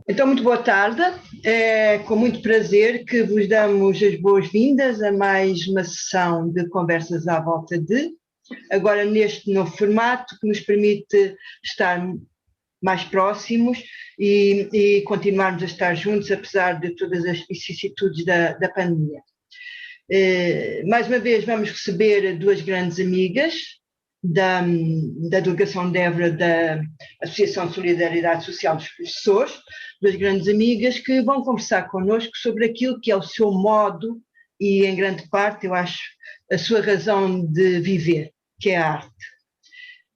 Então, muito boa tarde. É com muito prazer que vos damos as boas-vindas a mais uma sessão de conversas à volta de, agora neste novo formato que nos permite estar mais próximos e continuarmos a estar juntos, apesar de todas as vicissitudes da pandemia. Mais uma vez vamos receber duas grandes amigas da delegação de Évora da Associação de Solidariedade Social dos Professores, duas grandes amigas que vão conversar connosco sobre aquilo que é o seu modo e, em grande parte, eu acho, a sua razão de viver, que é a arte.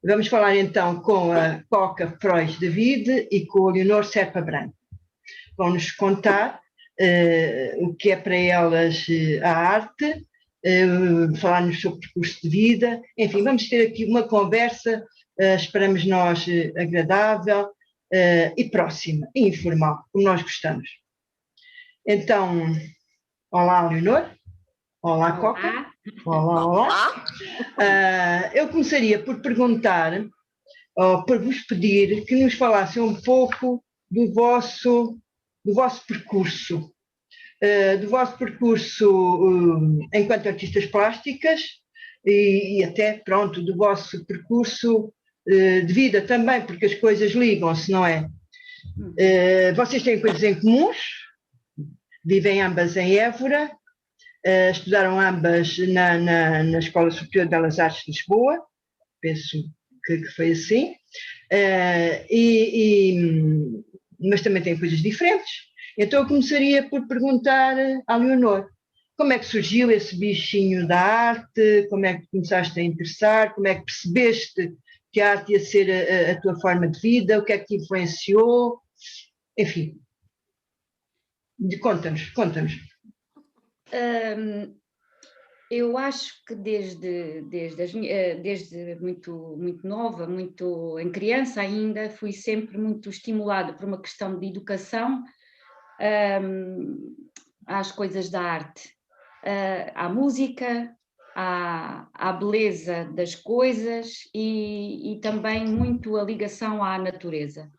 Vamos falar então com a Coca Frois David e com a Leonor Serpa Branco. Vão-nos contar o que é para elas a arte, falar-nos sobre o percurso de vida, enfim, vamos ter aqui uma conversa, esperamos nós, agradável e próxima, e informal, como nós gostamos. Então, olá, Leonor. Olá, Coca. Olá, olá. Eu começaria por perguntar, ou por vos pedir que nos falassem um pouco do vosso percurso. Do vosso percurso enquanto artistas plásticas e até, pronto, do vosso percurso de vida também, porque as coisas ligam-se, não é? Vocês têm coisas em comuns, vivem ambas em Évora, estudaram ambas na Escola Superior de Belas Artes de Lisboa, penso que foi assim, mas também têm coisas diferentes. Então eu começaria por perguntar à Leonor, como é que surgiu esse bichinho da arte, como é que começaste a interessar, como é que percebeste que a arte ia ser a tua forma de vida, o que é que te influenciou, enfim, conta-nos. Eu acho que desde muito, muito nova, muito em criança ainda, fui sempre muito estimulada por uma questão de educação às coisas da arte, à música, à beleza das coisas e também muito a ligação à natureza.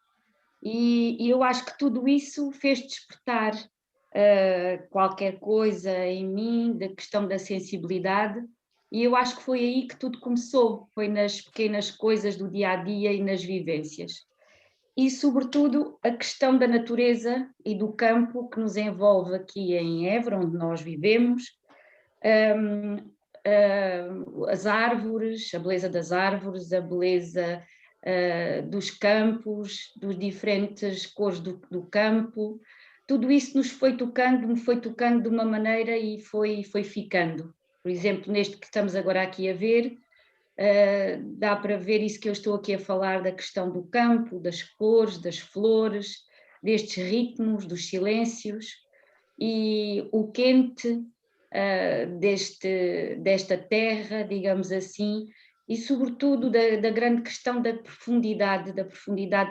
E eu acho que tudo isso fez despertar qualquer coisa em mim, da questão da sensibilidade, e eu acho que foi aí que tudo começou, foi nas pequenas coisas do dia-a-dia e nas vivências. E, sobretudo, a questão da natureza e do campo que nos envolve aqui em Évora, onde nós vivemos, as árvores, a beleza das árvores, a beleza dos campos, dos diferentes cores do campo, tudo isso me foi tocando de uma maneira e foi ficando. Por exemplo, neste que estamos agora aqui a ver, dá para ver isso que eu estou aqui a falar, da questão do campo, das cores, das flores, destes ritmos, dos silêncios, e o quente desta terra, digamos assim, e sobretudo da grande questão da profundidade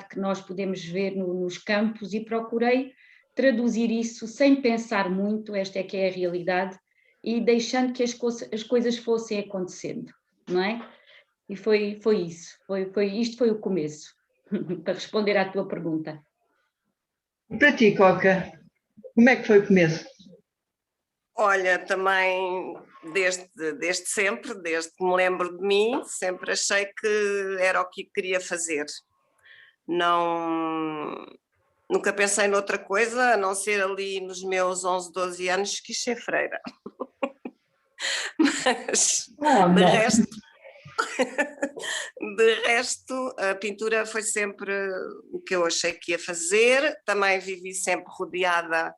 que nós podemos ver nos campos, e procurei traduzir isso sem pensar muito, esta é que é a realidade, e deixando que as coisas fossem acontecendo, não é? E foi isso, isto foi o começo, para responder à tua pergunta. Para ti, Coca, como é que foi o começo? Olha, também desde sempre, desde que me lembro de mim, sempre achei que era o que queria fazer. Nunca pensei noutra coisa, a não ser ali nos meus 11, 12 anos, quis ser freira. Mas, de resto, a pintura foi sempre o que eu achei que ia fazer. Também vivi sempre rodeada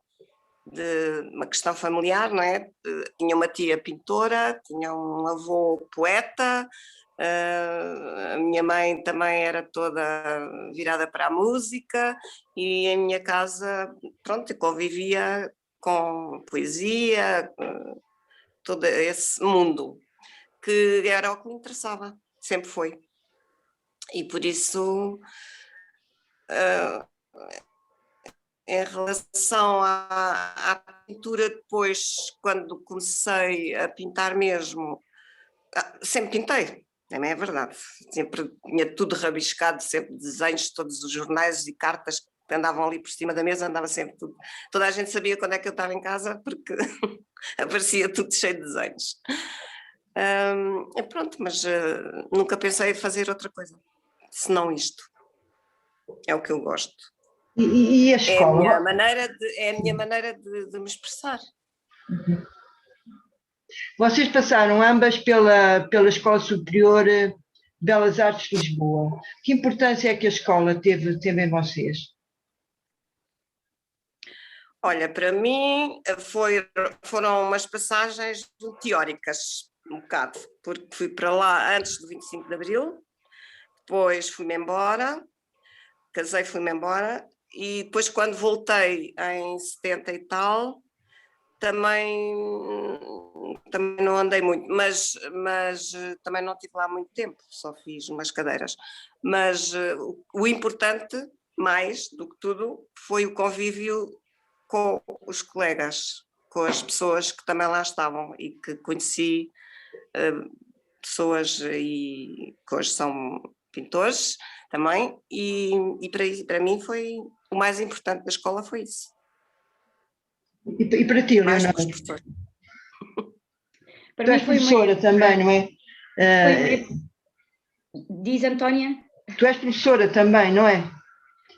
de uma questão familiar, não é? Tinha uma tia pintora, tinha um avô poeta, a minha mãe também era toda virada para a música, e em minha casa, pronto, eu convivia com poesia, todo esse mundo, que era o que me interessava, sempre foi. E por isso, em relação à pintura, depois, quando comecei a pintar mesmo, sempre pintei, também é verdade, sempre tinha tudo rabiscado, sempre desenhos de todos os jornais e cartas que andavam ali por cima da mesa, andava sempre tudo. Toda a gente sabia quando é que eu estava em casa, porque aparecia tudo cheio de desenhos. Pronto, mas nunca pensei em fazer outra coisa, senão isto. É o que eu gosto. E a escola? É a minha maneira de me expressar. Vocês passaram ambas pela Escola Superior Belas Artes de Lisboa. Que importância é que a escola teve em vocês? Olha, para mim foram umas passagens teóricas, um bocado, porque fui para lá antes do 25 de Abril, depois fui-me embora, casei, fui-me embora, e depois quando voltei em 70 e tal, também não andei muito, mas também não estive lá muito tempo, só fiz umas cadeiras. Mas o importante, mais do que tudo, foi o convívio com os colegas, com as pessoas que também lá estavam e que conheci, pessoas e que hoje são pintores também, e para mim foi o mais importante da escola, foi isso. E para ti, Mais Leonor? que os professores. Tu és professora também, não é? Diz, Antónia? Tu és professora também, não é?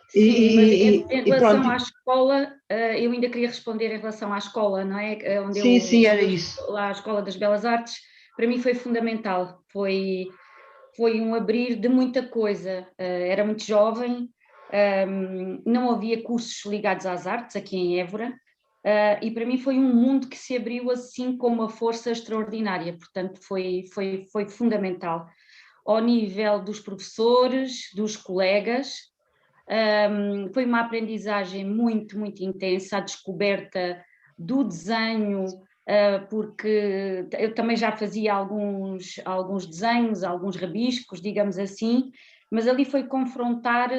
Sim, mas em relação à escola, eu ainda queria responder em relação à escola, não é? Sim, era isso. Lá a Escola das Belas Artes, para mim foi fundamental, foi um abrir de muita coisa. Era muito jovem, não havia cursos ligados às artes aqui em Évora, e para mim foi um mundo que se abriu assim com uma força extraordinária, portanto foi fundamental. Ao nível dos professores, dos colegas, foi uma aprendizagem muito, muito intensa, a descoberta do desenho, porque eu também já fazia alguns desenhos, alguns rabiscos, digamos assim, mas ali foi confrontar,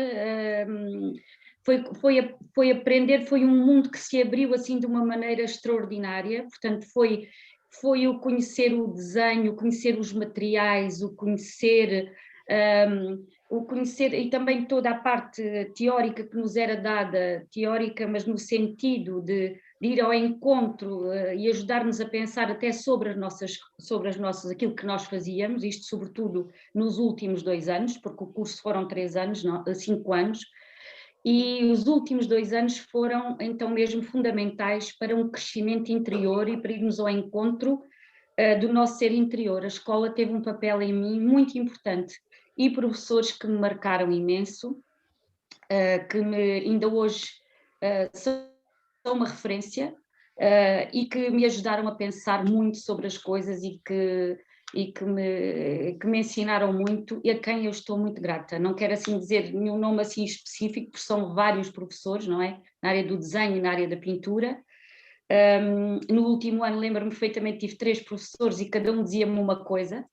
foi aprender, foi um mundo que se abriu assim de uma maneira extraordinária, portanto foi o conhecer o desenho, conhecer os materiais, o conhecer e também toda a parte teórica que nos era dada, teórica, mas no sentido de ir ao encontro e ajudar-nos a pensar até sobre as nossas, aquilo que nós fazíamos, isto sobretudo nos últimos 2 anos, porque o curso foram 3 anos, 5 anos, e os últimos 2 anos foram então mesmo fundamentais para um crescimento interior e para irmos ao encontro do nosso ser interior. A escola teve um papel em mim muito importante, e professores que me marcaram imenso, que ainda hoje são uma referência, e que me ajudaram a pensar muito sobre as coisas e que me ensinaram muito, e a quem eu estou muito grata. Não quero assim dizer nenhum nome assim específico, porque são vários professores, não é? Na área do desenho e na área da pintura. No último ano lembro-me perfeitamente, tive 3 professores e cada um dizia-me uma coisa.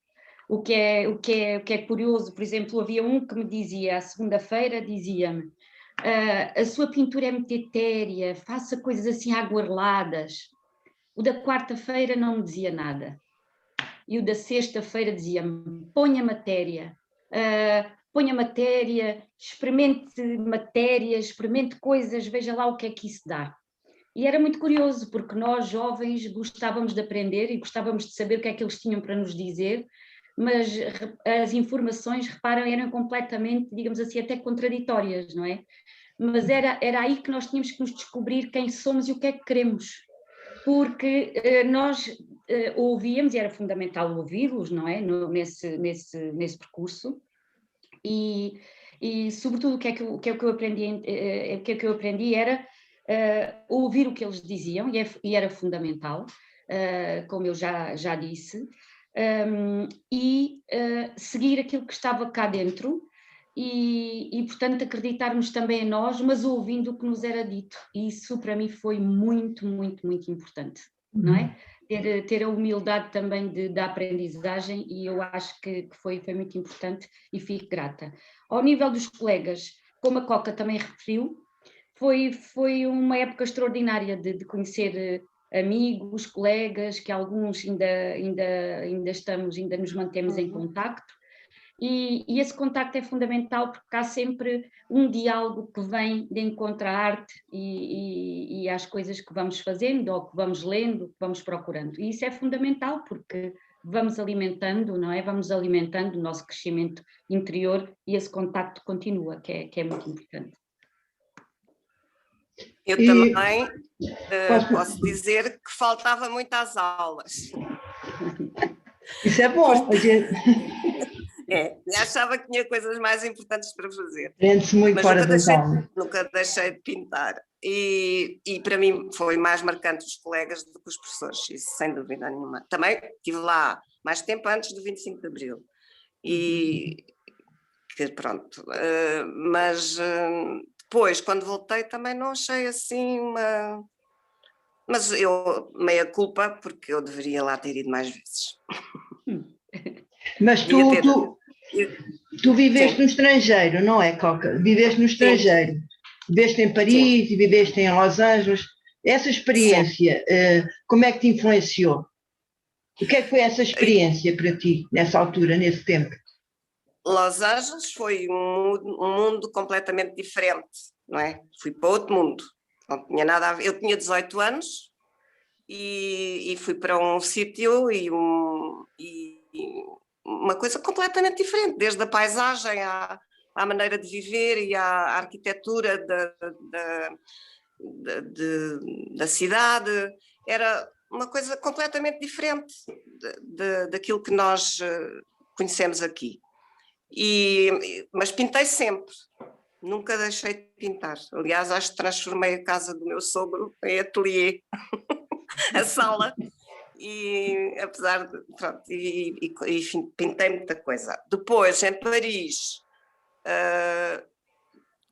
O que é curioso, por exemplo, havia um que me dizia, à segunda-feira, dizia-me: a sua pintura é muito etérea, faça coisas assim aguareladas. O da quarta-feira não me dizia nada. E o da sexta-feira dizia-me: ponha matéria, experimente coisas, veja lá o que é que isso dá. E era muito curioso, porque nós, jovens, gostávamos de aprender e gostávamos de saber o que é que eles tinham para nos dizer, mas as informações, reparam, eram completamente, digamos assim, até contraditórias, não é? Mas era aí que nós tínhamos que nos descobrir quem somos e o que é que queremos, porque nós ouvíamos, e era fundamental ouvi-los, não é? Nesse percurso, e sobretudo o que é que eu aprendi era ouvir o que eles diziam, e era fundamental, como eu já disse, e seguir aquilo que estava cá dentro e, portanto, acreditarmos também em nós, mas ouvindo o que nos era dito. E isso para mim foi muito, muito, muito importante, não é? Ter a humildade também da aprendizagem, e eu acho que foi muito importante e fico grata. Ao nível dos colegas, como a Coca também referiu, foi uma época extraordinária de conhecer amigos, colegas, que alguns ainda nos mantemos em contacto, e esse contacto é fundamental porque há sempre um diálogo que vem de encontro à arte e às coisas que vamos fazendo ou que vamos lendo, que vamos procurando. E isso é fundamental porque vamos alimentando, não é? Vamos alimentando o nosso crescimento interior e esse contacto continua, que é muito importante. Eu também posso dizer que faltava muito às aulas. Isso é bom. Achava que tinha coisas mais importantes para fazer. Aprende-se muito fora das aulas. Nunca deixei de pintar. E para mim foi mais marcante os colegas do que os professores, isso sem dúvida nenhuma. Também estive lá mais tempo antes do 25 de Abril. E que pronto. Mas depois, quando voltei, também não achei assim uma... Mas eu, meia culpa, porque eu deveria lá ter ido mais vezes. Mas tu viveste no estrangeiro, não é, Coca? Viveste no estrangeiro. Sim. Viveste em Paris e viveste em Los Angeles. Essa experiência, como é que te influenciou? O que é que foi essa experiência para ti, nessa altura, nesse tempo? Los Angeles foi um mundo completamente diferente, não é? Fui para outro mundo. Não tinha nada a ver. Eu tinha 18 anos e fui para um sítio e uma coisa completamente diferente, desde a paisagem à maneira de viver e à arquitetura da cidade. Era uma coisa completamente diferente daquilo que nós conhecemos aqui. Mas pintei sempre, nunca deixei de pintar. Aliás, acho que transformei a casa do meu sogro em ateliê, a sala. E apesar de, pronto, pintei muita coisa. Depois, em Paris,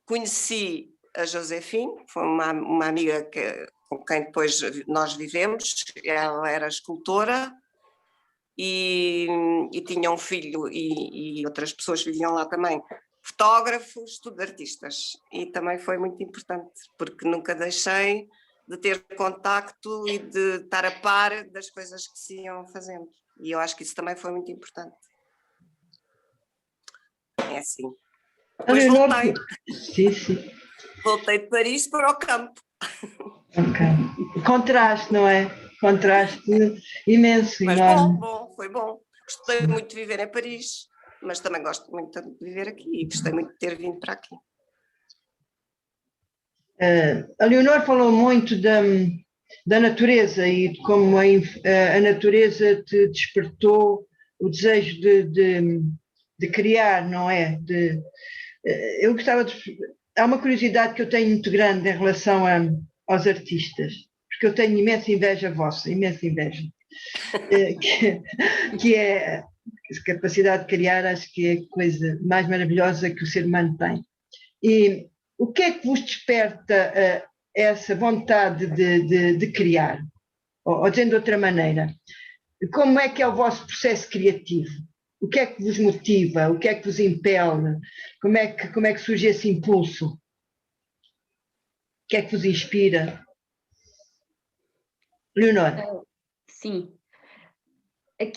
conheci a Joséphine, foi uma amiga com quem depois nós vivemos. Ela era escultora e tinha um filho e outras pessoas viviam lá também, fotógrafos, tudo artistas. E também foi muito importante, porque nunca deixei de ter contacto e de estar a par das coisas que se iam fazendo. E eu acho que isso também foi muito importante. É assim. Depois voltei. Sim. Voltei de Paris para o campo. Ok. Contraste, não é? Contraste imenso. Mas enorme. foi bom. Gostei muito de viver em Paris, mas também gosto muito de viver aqui e gostei muito de ter vindo para aqui. A Leonor falou muito da natureza e de como a natureza te despertou o desejo de criar, não é? Eu gostava há uma curiosidade que eu tenho muito grande em relação aos artistas, porque eu tenho imensa inveja vossa, imensa inveja, que é a capacidade de criar, acho que é a coisa mais maravilhosa que o ser humano tem. E o que é que vos desperta essa vontade de criar? Ou dizendo de outra maneira, como é que é o vosso processo criativo? O que é que vos motiva? O que é que vos impele? Como é que surge esse impulso? O que é que vos inspira? Leonor? Sim. O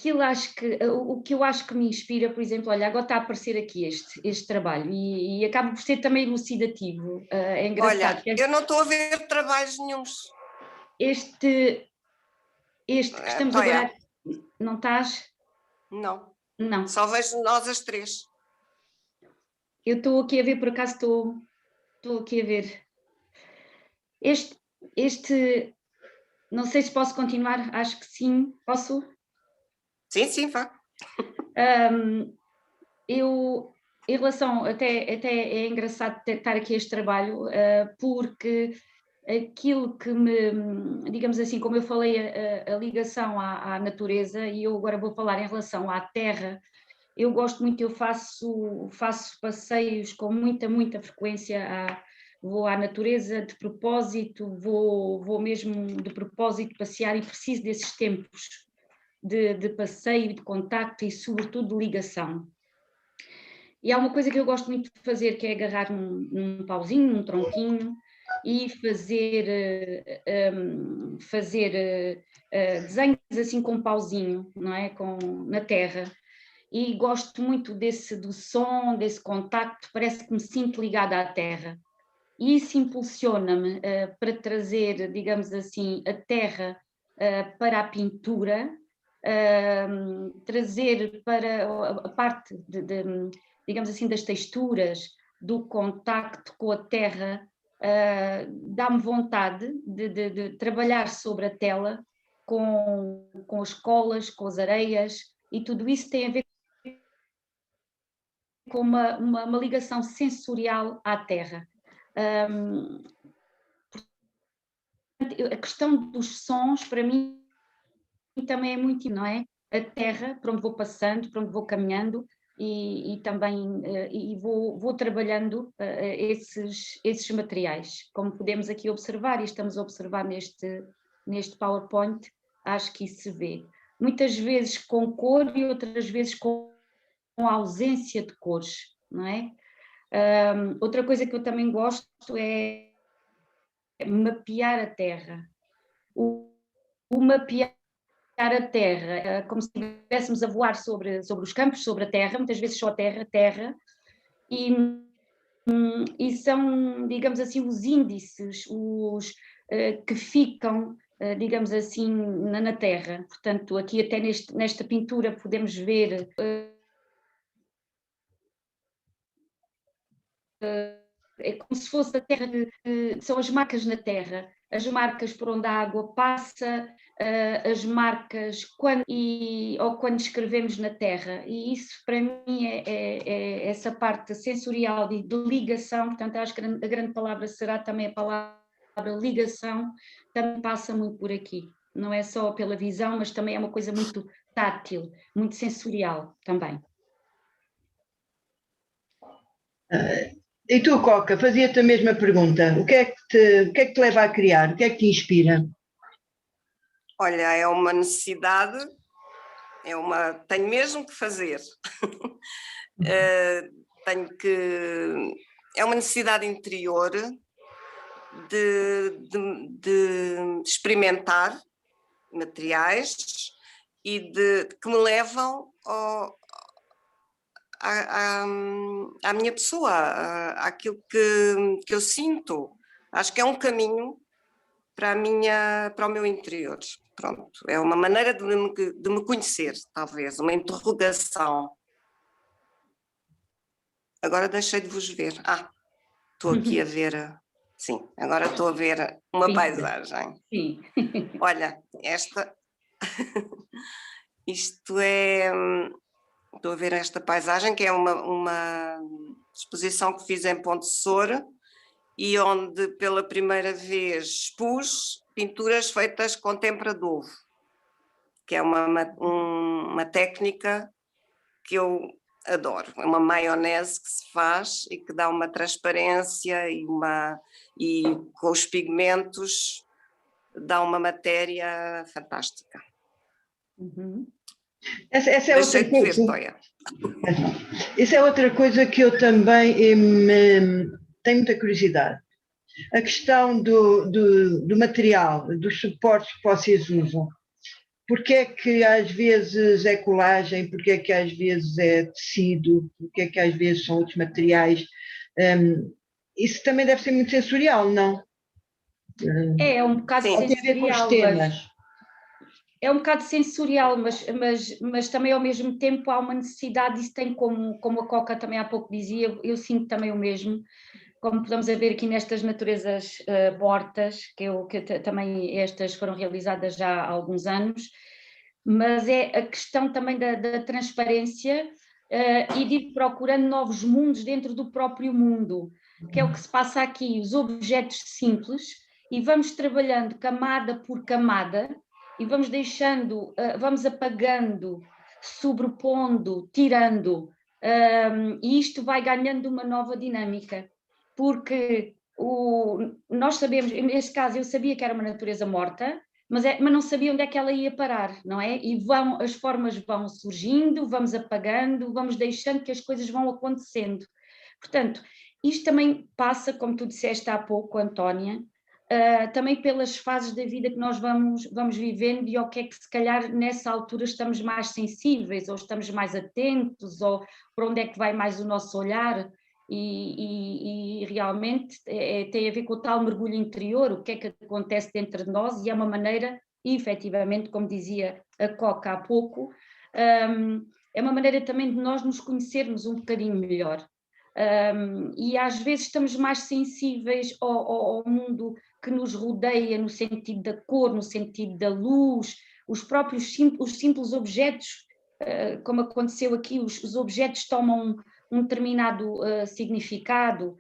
que eu acho que me inspira, por exemplo, olha, agora está a aparecer aqui este trabalho e acaba por ser também elucidativo. É engraçado. Olha, eu não estou a ver trabalhos nenhuns. Este que estamos agora... Não estás? Não. Não. Só vejo nós as três. Eu estou aqui a ver, por acaso estou aqui a ver. Este, não sei se posso continuar, acho que sim, posso? Sim, vá. Eu, em relação, até é engraçado estar aqui este trabalho, porque aquilo que me, digamos assim, como eu falei, a ligação à natureza, e eu agora vou falar em relação à terra. Eu gosto muito, eu faço passeios com muita frequência, vou à natureza de propósito, vou mesmo de propósito passear e preciso desses tempos de passeio, de contacto e sobretudo de ligação. E há uma coisa que eu gosto muito de fazer, que é agarrar num pauzinho, num tronquinho e fazer desenhos assim com um pauzinho, não é? Na terra. e gosto muito do som, desse contacto, parece que me sinto ligada à terra. E isso impulsiona-me para trazer, digamos assim, a terra para a pintura, trazer para a parte, digamos assim, das texturas, do contacto com a terra, dá-me vontade de trabalhar sobre a tela com as colas, com as areias, e tudo isso tem a ver com uma ligação sensorial à terra. A questão dos sons, para mim, também é muito, não é? A terra, para onde vou passando, para onde vou caminhando, e também vou trabalhando esses materiais. Como podemos aqui observar, e estamos a observar neste PowerPoint, acho que isso se vê. Muitas vezes com cor e outras vezes com ausência de cores, não é? Outra coisa que eu também gosto é mapear a terra. O mapear a terra, como se estivéssemos a voar sobre os campos, sobre a terra, muitas vezes só terra, e são, digamos assim, os índices, que ficam, digamos assim, na terra. Portanto, aqui até nesta pintura podemos ver é como se fosse a terra, são as marcas na terra, as marcas por onde a água passa, as marcas quando escrevemos na terra, e isso para mim é essa parte sensorial de ligação. Portanto, acho que a grande palavra será também a palavra ligação, também passa muito por aqui, não é só pela visão, mas também é uma coisa muito tátil, muito sensorial também. E tu, Coca, fazia-te a mesma pergunta. O que é que te leva a criar? O que é que te inspira? Olha, é uma necessidade, tenho mesmo que fazer. É uma necessidade interior de experimentar materiais e que me levam à minha pessoa, àquilo que eu sinto. Acho que é um caminho para o meu interior. Pronto, é uma maneira de me conhecer, talvez, uma interrogação. Agora deixei de vos ver. Estou aqui a ver. Sim, agora estou a ver uma paisagem. Sim. Olha, isto é... Estou a ver esta paisagem, que é uma exposição que fiz em Ponte Sor, e onde pela primeira vez expus pinturas feitas com tempera de ovo, que é uma técnica que eu adoro. É uma maionese que se faz e que dá uma transparência e com os pigmentos dá uma matéria fantástica. Uhum. Essa é outra coisa. Isso é outra coisa que eu também tenho muita curiosidade. A questão do material, dos suportes que vocês usam. Porque é que às vezes é colagem, porque é que às vezes é tecido, porque é que às vezes são outros materiais. Isso também deve ser muito sensorial, não? É um bocado sensorial. Tem a ver com os temas. É um bocado sensorial, mas também ao mesmo tempo há uma necessidade, isso tem como a Coca também há pouco dizia, eu sinto também o mesmo, como podemos ver aqui nestas naturezas mortas, que também estas foram realizadas já há alguns anos, mas é a questão também da transparência e de ir procurando novos mundos dentro do próprio mundo, que é o que se passa aqui, os objetos simples, e vamos trabalhando camada por camada, e vamos deixando, vamos apagando, sobrepondo, tirando, e isto vai ganhando uma nova dinâmica, porque nós sabemos, neste caso eu sabia que era uma natureza morta, mas não sabia onde é que ela ia parar, não é? E as formas vão surgindo, vamos apagando, vamos deixando que as coisas vão acontecendo. Portanto, isto também passa, como tu disseste há pouco, Antónia, também pelas fases da vida que nós vamos vivendo e ao que é que se calhar nessa altura estamos mais sensíveis, ou estamos mais atentos, ou para onde é que vai mais o nosso olhar, e realmente tem a ver com o tal mergulho interior, o que é que acontece dentro de nós, e é uma maneira, efetivamente, como dizia a Coca há pouco, é uma maneira também de nós nos conhecermos um bocadinho melhor. E às vezes estamos mais sensíveis ao mundo que nos rodeia, no sentido da cor, no sentido da luz, os simples objetos, como aconteceu aqui, os objetos tomam um determinado significado,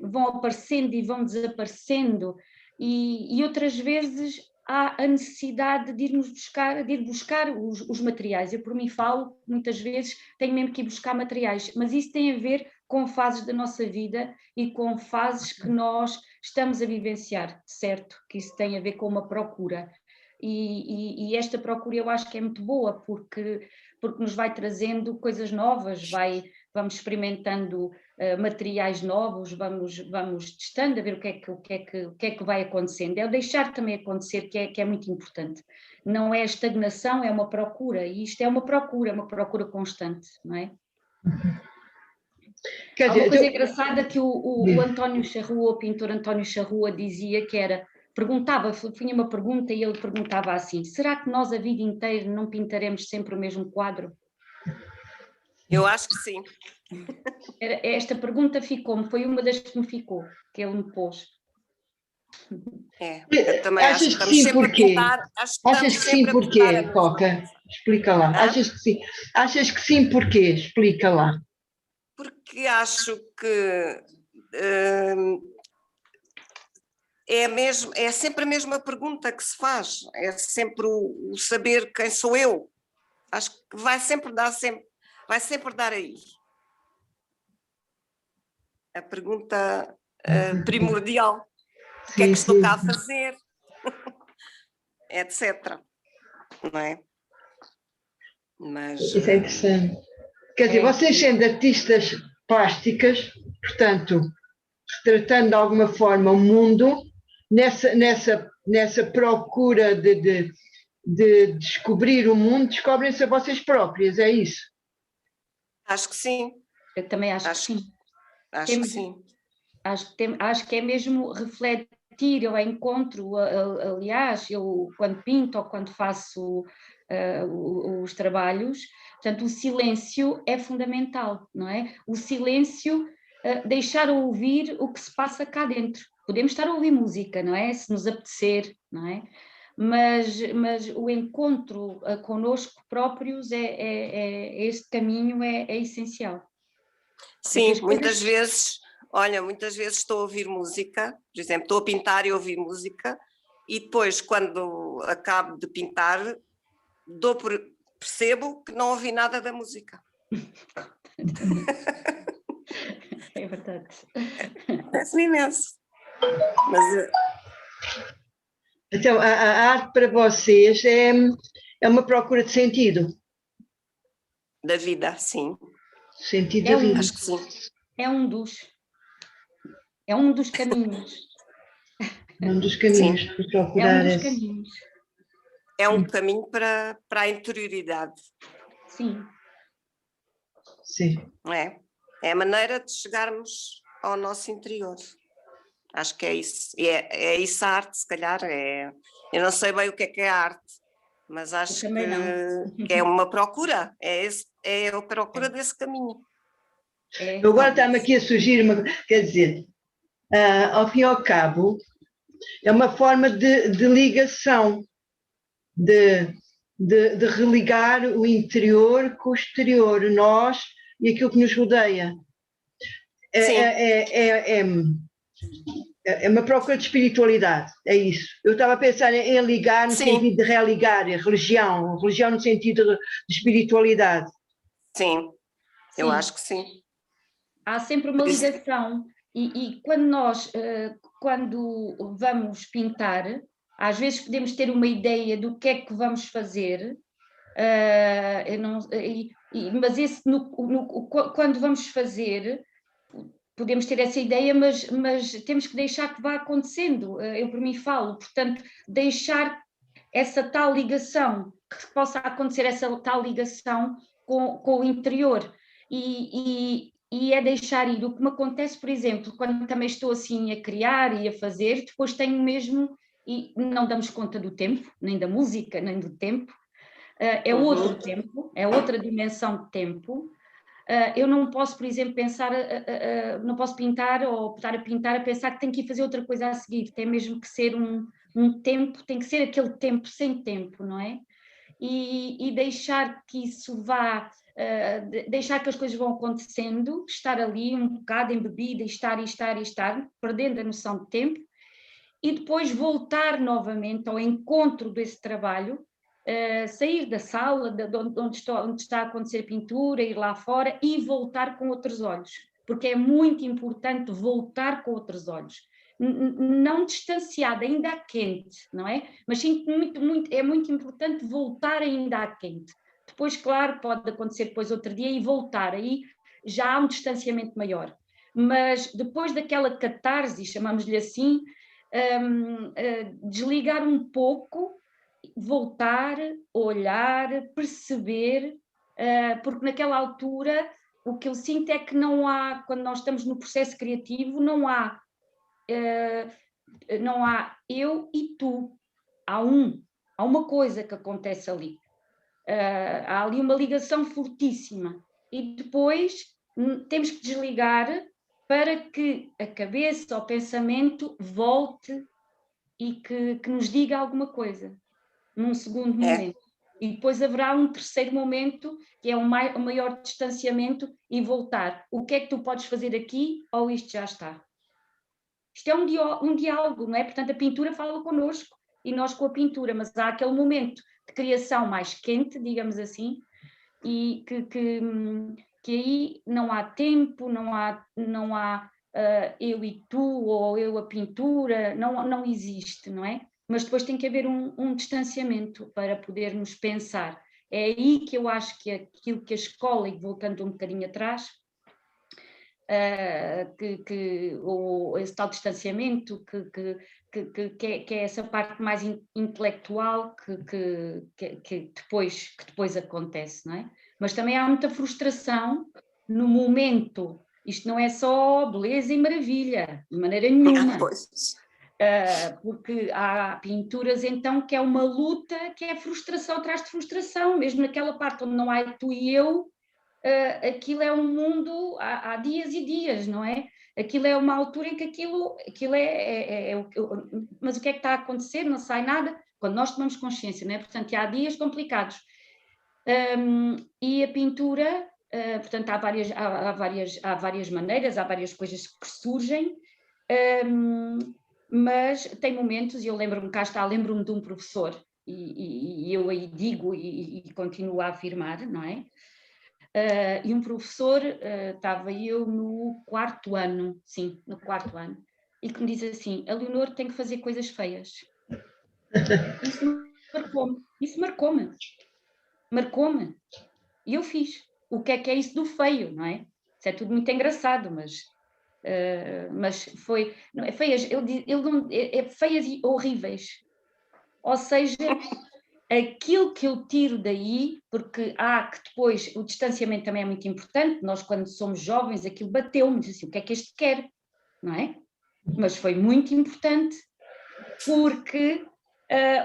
vão aparecendo e vão desaparecendo, e outras vezes há a necessidade de ir buscar os materiais. Eu por mim falo, muitas vezes tenho mesmo que ir buscar materiais, mas isso tem a ver com fases da nossa vida e com fases que nós estamos a vivenciar, certo? Que isso tem a ver com uma procura. E esta procura eu acho que é muito boa, porque nos vai trazendo coisas novas, vamos experimentando materiais novos, vamos testando a ver o que é que vai acontecendo. É o deixar também acontecer que é muito importante. Não é estagnação, é uma procura, e isto é uma procura constante, não é? Há uma coisa engraçada que o António Charrua, o pintor António Charrua, dizia, que era, tinha uma pergunta e ele perguntava assim: será que nós a vida inteira não pintaremos sempre o mesmo quadro? Eu acho que sim. Esta pergunta foi uma das que me ficou, que ele me pôs. Eu também acho que estamos sempre a pintar. Achas que sim, porquê, Coca? Explica lá. Achas que sim? Achas que sim, porquê? Explica lá. Porque acho que é sempre a mesma pergunta que se faz, é sempre o saber quem sou eu. Acho que vai sempre dar aí. A pergunta primordial: o que é que estou cá a fazer? Etc. Não é? Mas, isso é interessante. Quer dizer, vocês sendo artistas plásticas, portanto, retratando de alguma forma o mundo, nessa procura de descobrir o mundo, descobrem-se a vocês próprias, é isso? Acho que sim. Eu também acho que sim. Acho que sim. Acho que é mesmo refletir, eu encontro, aliás, eu quando pinto ou quando faço os trabalhos, portanto, o silêncio é fundamental, não é? O silêncio, deixar ouvir o que se passa cá dentro. Podemos estar a ouvir música, não é? Se nos apetecer, não é? Mas o encontro connosco próprios, este caminho é essencial. Sim, muitas vezes estou a ouvir música, por exemplo, estou a pintar e a ouvir música, e depois, quando acabo de pintar, percebo que não ouvi nada da música. É verdade. Parece-me imenso. Mas, então, a arte para vocês é uma procura de sentido. Da vida, sim. Sentido da vida. Acho que sim. É um dos caminhos. Um dos caminhos para procurar. É um dos caminhos. É um caminho para a interioridade. Sim. Sim. Não é? É a maneira de chegarmos ao nosso interior. Acho que é isso. E é isso a arte, se calhar. Eu não sei bem o que é a arte, mas acho que é uma procura. É a procura desse caminho. Eu agora está-me aqui a surgir quer dizer, ao fim e ao cabo, é uma forma de ligação, de religar o interior com o exterior, nós e aquilo que nos rodeia. É uma procura de espiritualidade, é isso. Eu estava a pensar em ligar no sentido de religar, religião no sentido de espiritualidade. Sim, eu acho que sim. Há sempre uma ligação, e quando vamos pintar, às vezes podemos ter uma ideia do que é que vamos fazer, mas quando vamos fazer, podemos ter essa ideia, mas temos que deixar que vá acontecendo. Eu por mim falo, portanto, deixar essa tal ligação, que possa acontecer essa tal ligação com o interior. E é deixar ir. O que me acontece, por exemplo, quando também estou assim a criar e a fazer, depois tenho mesmo, e não damos conta do tempo, nem da música, nem do tempo, é outro tempo, é outra dimensão de tempo. Eu não posso, por exemplo, pensar, não posso pintar ou estar a pintar a pensar que tenho que ir fazer outra coisa a seguir, tem mesmo que ser um tempo, tem que ser aquele tempo sem tempo, não é? E deixar que isso vá, deixar que as coisas vão acontecendo, estar ali um bocado embebida, estar, perdendo a noção de tempo, e depois voltar novamente ao encontro desse trabalho, sair da sala onde está a acontecer a pintura, ir lá fora e voltar com outros olhos, porque é muito importante voltar com outros olhos, não distanciada, ainda à quente, não é? Mas sim, é muito importante voltar ainda à quente. Depois, claro, pode acontecer depois outro dia e voltar, aí já há um distanciamento maior. Mas depois daquela catarse, chamamos-lhe assim, desligar um pouco, voltar, olhar, perceber, porque naquela altura o que eu sinto é que não há, quando nós estamos no processo criativo, não há eu e tu, há uma coisa que acontece ali, há ali uma ligação fortíssima, e depois temos que desligar para que a cabeça, o pensamento volte e que nos diga alguma coisa, num segundo momento. E depois haverá um terceiro momento, que é o maior distanciamento, e voltar. O que é que tu podes fazer aqui, ou isto já está? Isto é um diálogo, não é? Portanto, a pintura fala connosco e nós com a pintura, mas há aquele momento de criação mais quente, digamos assim, e que aí não há tempo, não há eu e tu, ou eu a pintura, não existe, não é? Mas depois tem que haver um distanciamento para podermos pensar. É aí que eu acho que aquilo que a escola, e voltando um bocadinho atrás, ou esse tal distanciamento, que é essa parte mais intelectual que depois acontece, não é? Mas também há muita frustração no momento. Isto não é só beleza e maravilha, de maneira nenhuma. Porque há pinturas então que é uma luta, que é frustração atrás de frustração, mesmo naquela parte onde não há tu e eu, aquilo é um mundo, há dias e dias, não é? Aquilo é uma altura em que aquilo mas o que é que está a acontecer? Não sai nada, quando nós tomamos consciência, não é? Portanto, há dias complicados. E a pintura, portanto, há várias maneiras, há várias coisas que surgem, mas tem momentos, e eu lembro-me de um professor, e eu aí digo e continuo a afirmar, não é? E um professor, estava eu no 4º ano, sim, no 4º ano, e que me diz assim: a Leonor tem que fazer coisas feias. Isso marcou-me, e eu fiz. O que é isso do feio, não é? Isso é tudo muito engraçado, mas foi, não, é feias, feias e horríveis, ou seja, aquilo que eu tiro daí, porque há que depois, o distanciamento também é muito importante, nós quando somos jovens, aquilo bateu-me, disse assim, o que é que este quer, não é? Mas foi muito importante, porque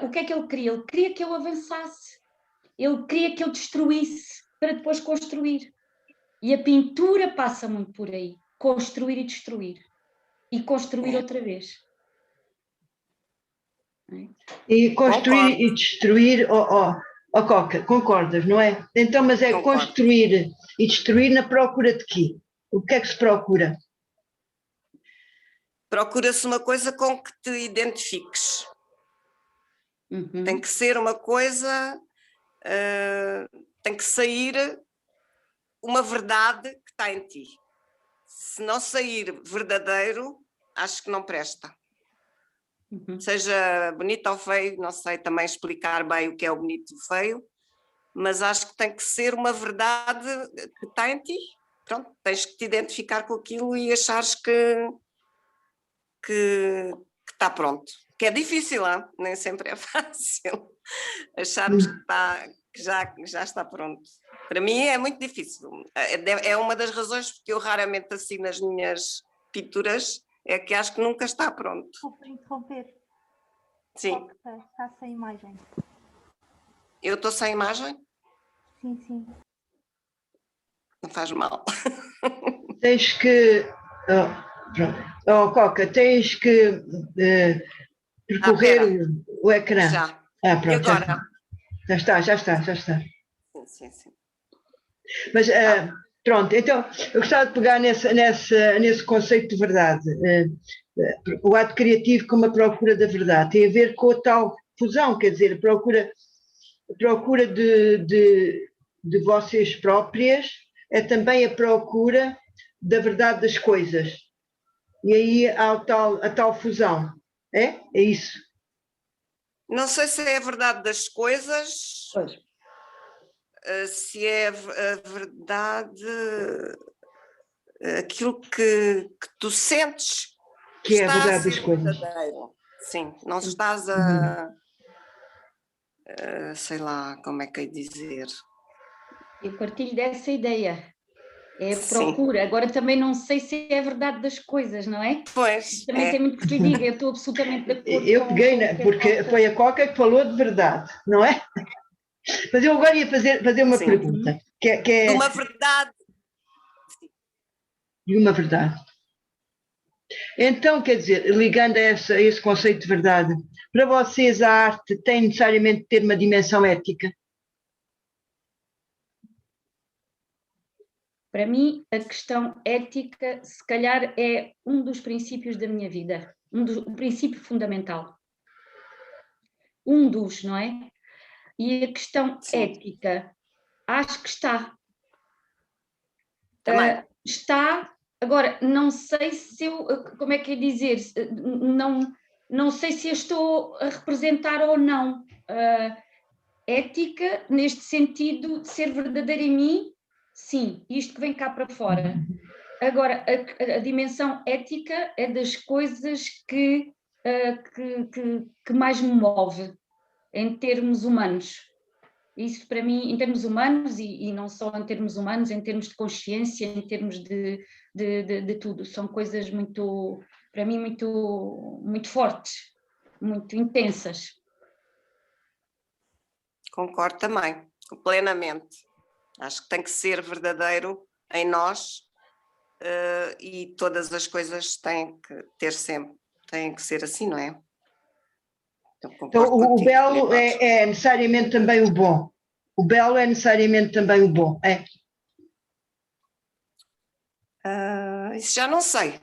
o que é que ele queria? Ele queria que eu avançasse, ele queria que eu destruísse, para depois construir, e a pintura passa muito por aí, construir e destruir, e construir outra vez. E construir e destruir, Coca, concordas, não é? Então, mas é Concordo. Construir e destruir na procura de quê? O que é que se procura? Procura-se uma coisa com que te identifiques. Tem que ser uma coisa, tem que sair uma verdade que está em ti. Se não sair verdadeiro, acho que não presta. Seja bonito ou feio, não sei também explicar bem o que é o bonito e o feio, mas acho que tem que ser uma verdade que está em ti. pronto, tens que te identificar com aquilo e achares que está pronto. Que é difícil, hein? Nem sempre é fácil acharmos que já está pronto. Para mim é muito difícil. É uma das razões porque eu raramente assino as minhas pinturas, é que acho que nunca está pronto. Desculpa interromper. Sim. Está sem imagem. Eu estou sem imagem? Sim, sim. Não faz mal. Tens que... Coca, tens que percorrer o ecrã. Já. Pronto, E agora? Já está. Sim. Mas pronto, então eu gostava de pegar nesse conceito de verdade. O ato criativo como a procura da verdade tem a ver com a tal fusão, quer dizer, a procura de vocês próprias é também a procura da verdade das coisas. E aí há a tal fusão. É isso. Não sei se é a verdade das coisas, se é a verdade, aquilo que tu sentes que é a está verdade a ser das coisas. verdadeiro. Sim, não estás sei lá, como é que é dizer. Eu partilho dessa ideia. É a Sim. procura. Agora também não sei se é a verdade das coisas, não é? Pois, Também tem muito que lhe diga, eu estou absolutamente de acordo Eu peguei, com porque foi a Coca que falou de verdade, não é? Mas eu agora ia fazer uma pergunta. Que é, de uma verdade. De uma verdade. Então, quer dizer, ligando a esse conceito de verdade, para vocês a arte tem necessariamente de ter uma dimensão ética? Para mim, a questão ética, se calhar, é um dos princípios da minha vida, o princípio fundamental. Não é? E a questão ética, acho que está. Está, agora, não sei se eu, como é que é dizer, não sei se eu estou a representar ou não. Ética, neste sentido de ser verdadeira em mim, sim, isto que vem cá para fora. Agora, a dimensão ética é das coisas que mais me move em termos humanos. Isso para mim, em termos humanos, e não só em termos humanos, em termos de consciência, em termos de tudo, são coisas muito, para mim, muito fortes, muito intensas. Concordo também, plenamente. Acho que tem que ser verdadeiro em nós e todas as coisas têm que ser assim, não é? Então o belo é necessariamente também o bom. O belo é necessariamente também o bom, é? Isso já não sei.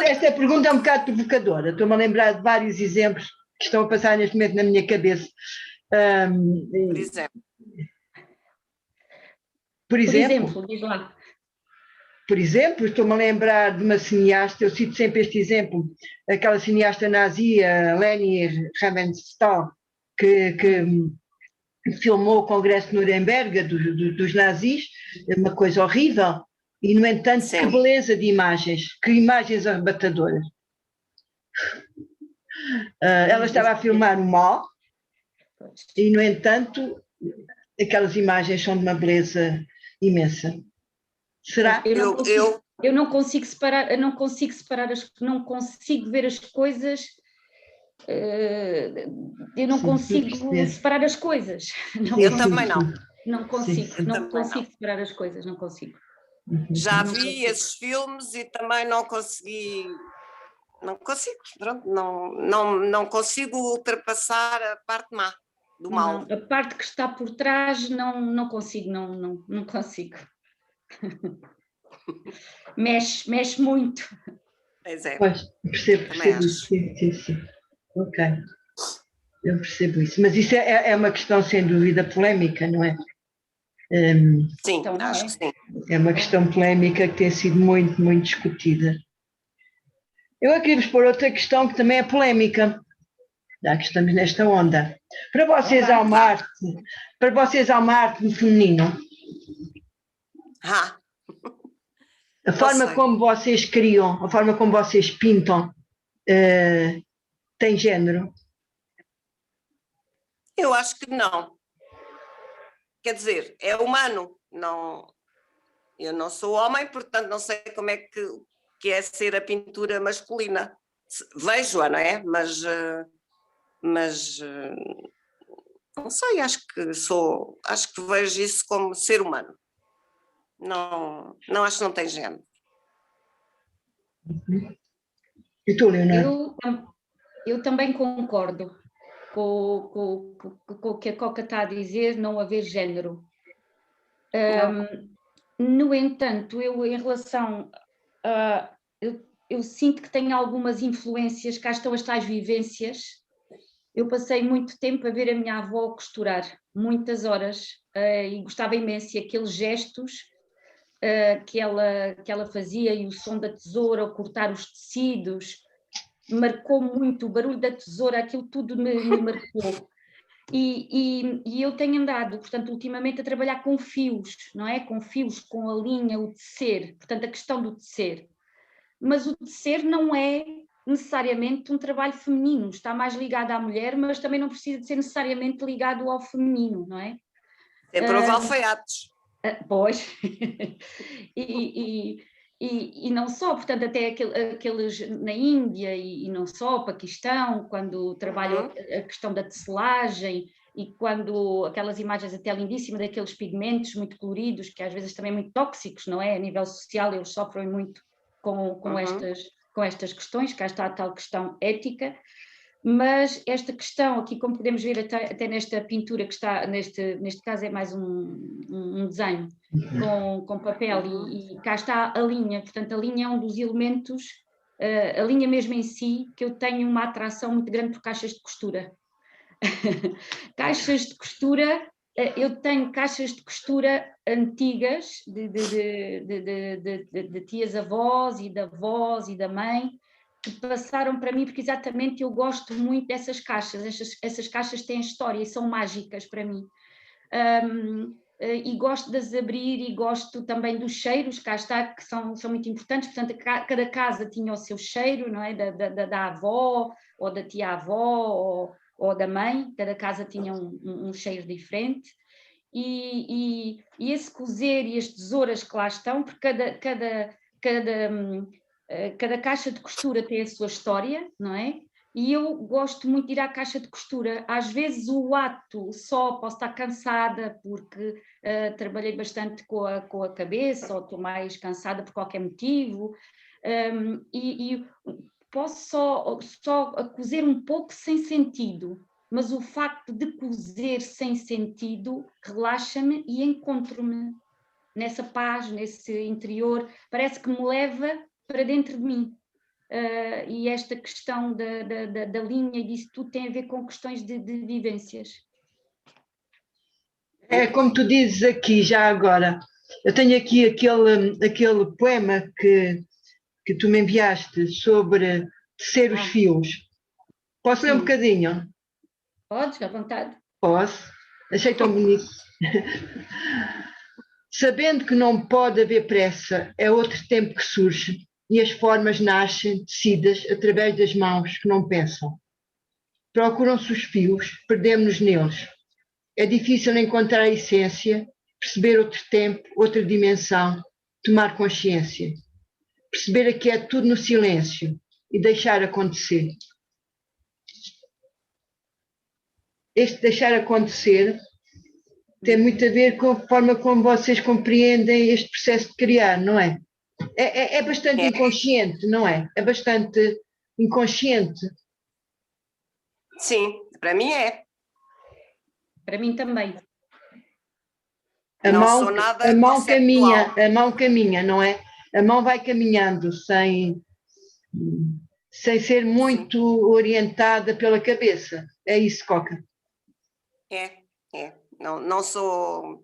Esta pergunta é um bocado provocadora. Estou-me a lembrar de vários exemplos que estão a passar neste momento na minha cabeça. Por exemplo, diz lá. Por exemplo, estou-me a lembrar de uma cineasta, eu cito sempre este exemplo, aquela cineasta nazi, a Leni Riefenstahl, que filmou o Congresso de Nuremberg dos nazis, uma coisa horrível, e no entanto, que beleza de imagens, que imagens arrebatadoras. Ela estava a filmar o mal, e no entanto, aquelas imagens são de uma beleza imensa. Será? Eu não consigo separar, não consigo ver as coisas, eu não consigo separar as coisas. Eu também não. Não consigo separar as coisas, não consigo. Já vi esses filmes e também não consegui, pronto, não consigo ultrapassar a parte má do mal. Não, a parte que está por trás não consigo, não consigo. mexe muito. Pois é. Pois, percebo isso. Sim. Ok. Eu percebo isso. Mas isso é uma questão, sem dúvida, polémica, não é? Sim, então, acho que sim. É uma questão polémica que tem sido muito, muito discutida. Eu aqui vos pôr outra questão que também é polémica. Já que estamos nesta onda. Para vocês há Olá. uma arte no feminino. Ah, A forma sei. como vocês criam, a forma como vocês pintam, tem género? Eu acho que não. Quer dizer, é humano. Não, eu não sou homem, portanto não sei como é que é ser a pintura masculina. Vejo-a, não é? Mas não sei, acho que vejo isso como ser humano. Não acho que não tem género. E tu, Leonardo? Eu também concordo com o que a Coca está a dizer, não haver género. No entanto, eu em relação a... Eu sinto que tenho algumas influências, cá estão as tais vivências. Eu passei muito tempo a ver a minha avó costurar, muitas horas, e gostava imenso, e aqueles gestos que ela fazia, e o som da tesoura, o cortar os tecidos, marcou muito, o barulho da tesoura, aquilo tudo me marcou. E eu tenho andado, portanto, ultimamente a trabalhar com fios, não é? Com fios, com a linha, o tecer, portanto, a questão do tecer. Mas o tecer não é necessariamente um trabalho feminino, está mais ligado à mulher, mas também não precisa de ser necessariamente ligado ao feminino, não é? Sempre houve alfaiates. Pois, e não só, portanto, até aqueles na Índia e não só, Paquistão, quando trabalham a questão da tecelagem e quando aquelas imagens até lindíssimas daqueles pigmentos muito coloridos, que às vezes também muito tóxicos, não é? A nível social eles sofrem muito com estas questões, cá está a tal questão ética. Mas esta questão aqui, como podemos ver até nesta pintura que está, neste caso é mais um desenho com papel e cá está a linha, portanto a linha é um dos elementos, a linha mesmo em si, que eu tenho uma atração muito grande por caixas de costura. Caixas de costura, eu tenho caixas de costura antigas de tias avós e da avós e da mãe, que passaram para mim, porque exatamente eu gosto muito dessas caixas, essas caixas têm história e são mágicas para mim. E gosto de as abrir e gosto também dos cheiros, cá está, que são muito importantes, portanto cada casa tinha o seu cheiro, não é? Da avó, ou da tia-avó, ou da mãe, cada casa tinha um cheiro diferente. E esse cozer e as tesouras que lá estão, porque cada caixa de costura tem a sua história, não é? E eu gosto muito de ir à caixa de costura. Às vezes o ato só, posso estar cansada porque trabalhei bastante com a cabeça, ou estou mais cansada por qualquer motivo, e posso só cozer um pouco sem sentido, mas o facto de cozer sem sentido relaxa-me e encontro-me nessa paz, nesse interior, parece que me leva para dentro de mim. E esta questão da linha e disso tudo tem a ver com questões de vivências. É como tu dizes aqui, já agora. Eu tenho aqui aquele poema que tu me enviaste sobre tecer os fios. Posso ler um bocadinho? Podes, à vontade. Posso. Achei tão bonito. Sabendo que não pode haver pressa, é outro tempo que surge e as formas nascem tecidas através das mãos que não pensam. Procuram-se os fios, perdemos-nos neles. É difícil encontrar a essência, perceber outro tempo, outra dimensão, tomar consciência. Perceber que é tudo no silêncio e deixar acontecer. Este deixar acontecer tem muito a ver com a forma como vocês compreendem este processo de criar, não é? É bastante inconsciente, não é? É bastante inconsciente. Sim, para mim é. Para mim também. A Não mão, sou nada a mão conceptual. caminha, não é? A mão vai caminhando sem ser muito orientada pela cabeça. É isso, Coca? É. Não sou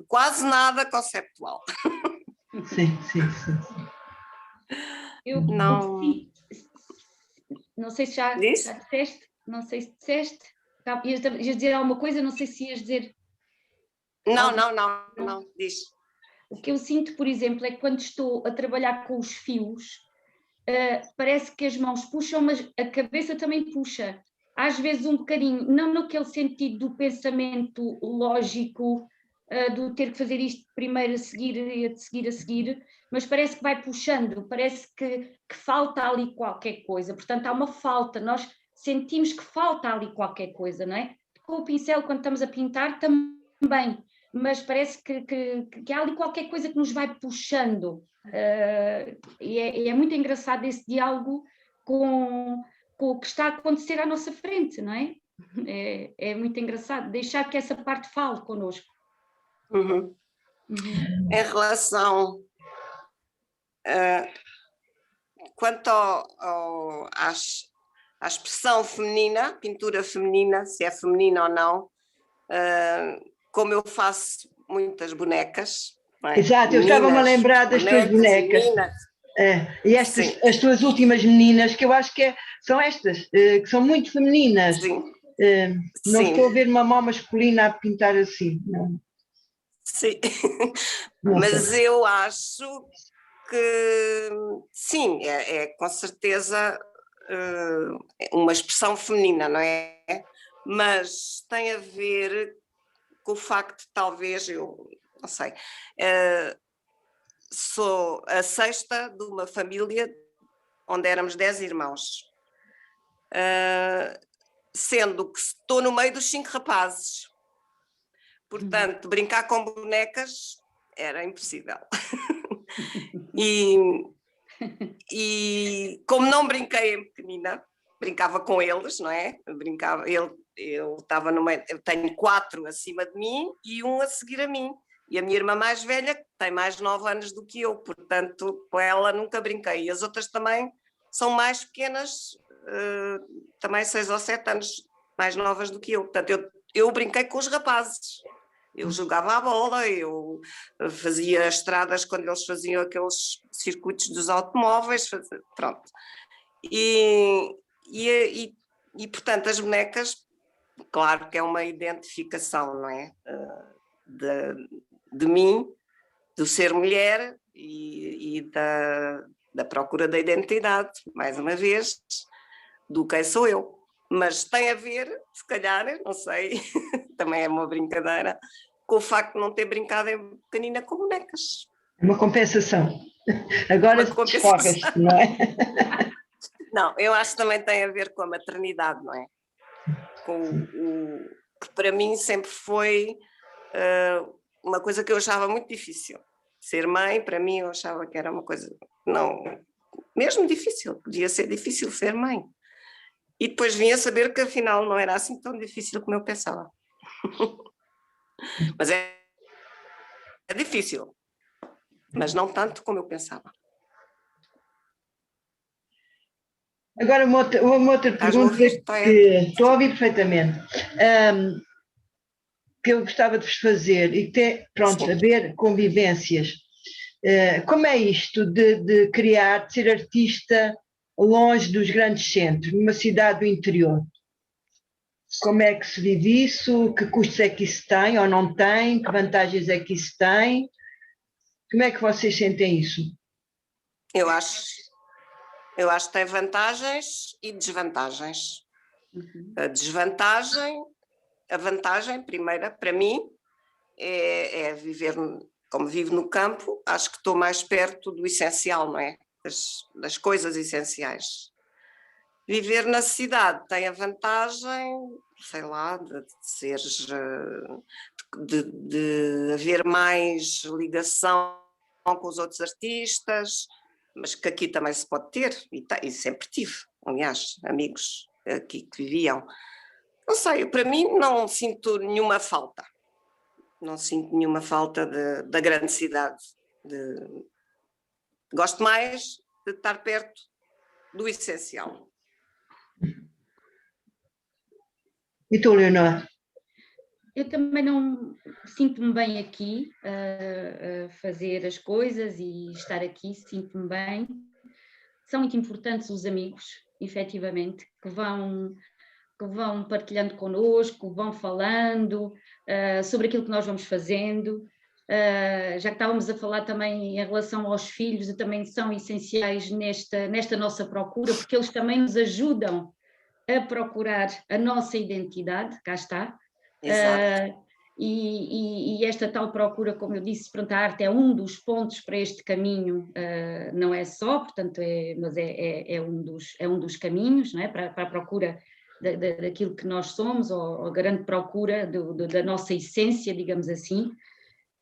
quase nada conceptual. Sim. Eu Não. Não sei se já Disse? disseste, não sei se disseste. Ias dizer alguma coisa, não sei se ias dizer. Não, diz. O que eu sinto, por exemplo, é que quando estou a trabalhar com os fios, parece que as mãos puxam, mas a cabeça também puxa. Às vezes um bocadinho, não naquele sentido do pensamento lógico, do ter que fazer isto primeiro a seguir, mas parece que vai puxando, parece que falta ali qualquer coisa. Portanto, há uma falta, nós sentimos que falta ali qualquer coisa, não é? Com o pincel, quando estamos a pintar, também, mas parece que há ali qualquer coisa que nos vai puxando. E é muito engraçado esse diálogo com o que está a acontecer à nossa frente, não é? É muito engraçado deixar que essa parte fale connosco. Uhum. Em relação quanto à expressão feminina, pintura feminina, se é feminina ou não, como eu faço muitas bonecas. Não é? Exato, eu estava-me a lembrar das tuas bonecas. E estas, as tuas últimas meninas, que eu acho que são estas, que são muito femininas. Sim. Não Sim. estou a ver uma mão masculina a pintar assim. Não. Sim, Não mas sei. eu acho que sim, é com certeza uma expressão feminina, não é? Mas tem a ver com o facto de talvez, eu não sei, sou a sexta de uma família onde éramos 10 irmãos, sendo que estou no meio dos 5 rapazes. Portanto, brincar com bonecas era impossível. E como não brinquei em pequenina, brincava com eles, não é? Eu estava no meio, eu tenho 4 acima de mim e 1 a seguir a mim. E a minha irmã mais velha tem mais 9 anos do que eu, portanto, com ela nunca brinquei. E as outras também são mais pequenas, também 6 ou 7 anos mais novas do que eu. Portanto, eu brinquei com os rapazes. Eu jogava a bola, eu fazia estradas quando eles faziam aqueles circuitos dos automóveis, pronto. E portanto, as bonecas, claro que é uma identificação, não é? De mim, do ser mulher e da procura da identidade, mais uma vez, do quem sou eu. Mas tem a ver, se calhar, não sei, também é uma brincadeira, com o facto de não ter brincado em pequenina com bonecas. Uma compensação. Agora desforras-te, não é? Não, eu acho que também tem a ver com a maternidade, não é? Que para mim sempre foi uma coisa que eu achava muito difícil. Ser mãe, para mim, eu achava que era uma coisa, não, mesmo difícil, podia ser difícil ser mãe. E depois vim a saber que afinal não era assim tão difícil como eu pensava. Mas é difícil, mas não tanto como eu pensava. Agora uma outra pergunta que estou a ouvir perfeitamente, que eu gostava de vos fazer e ter, pronto, a ver convivências. Como é isto de criar, de ser artista longe dos grandes centros, numa cidade do interior? Como é que se vive isso? Que custos é que isso tem ou não tem? Que vantagens é que isso tem? Como é que vocês sentem isso? Eu acho que tem vantagens e desvantagens. A vantagem, primeira, para mim, é viver, como vivo no campo, acho que estou mais perto do essencial, não é? Das coisas essenciais. Viver na cidade tem a vantagem, sei lá, de haver mais ligação com os outros artistas, mas que aqui também se pode ter, e sempre tive, aliás, amigos aqui que viviam. Não sei, para mim não sinto nenhuma falta. Não sinto nenhuma falta da grande cidade. Gosto mais de estar perto do essencial. E tu, Leonor? Eu também não sinto-me bem aqui a fazer as coisas e estar aqui, sinto-me bem. São muito importantes os amigos, efetivamente, que vão partilhando connosco, vão falando sobre aquilo que nós vamos fazendo. Já que estávamos a falar também em relação aos filhos, também são essenciais nesta nossa procura, porque eles também nos ajudam a procurar a nossa identidade, cá está. Exato. E esta tal procura, como eu disse, pronto, a arte é um dos pontos para este caminho, não é só, portanto, mas é um dos caminhos, não é? Para a procura daquilo que nós somos, ou a grande procura da nossa essência, digamos assim.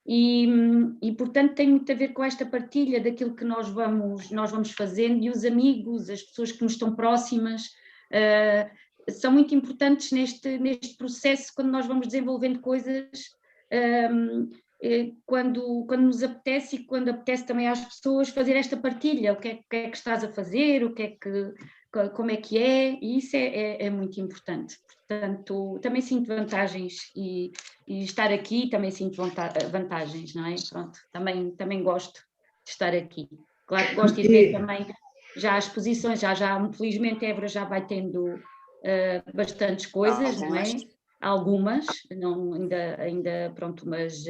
E, portanto, tem muito a ver com esta partilha daquilo que nós vamos fazendo, e os amigos, as pessoas que nos estão próximas, são muito importantes neste processo, quando nós vamos desenvolvendo coisas, quando nos apetece, e quando apetece também às pessoas fazer esta partilha, o que é que estás a fazer, como é que é, e isso é muito importante. Portanto, também sinto vantagens, e estar aqui também sinto vantagens, não é? Pronto, também gosto de estar aqui. Claro que gosto de ver também já as exposições, já felizmente Évora já vai tendo bastantes coisas, não é? Algumas, não, ainda pronto, mas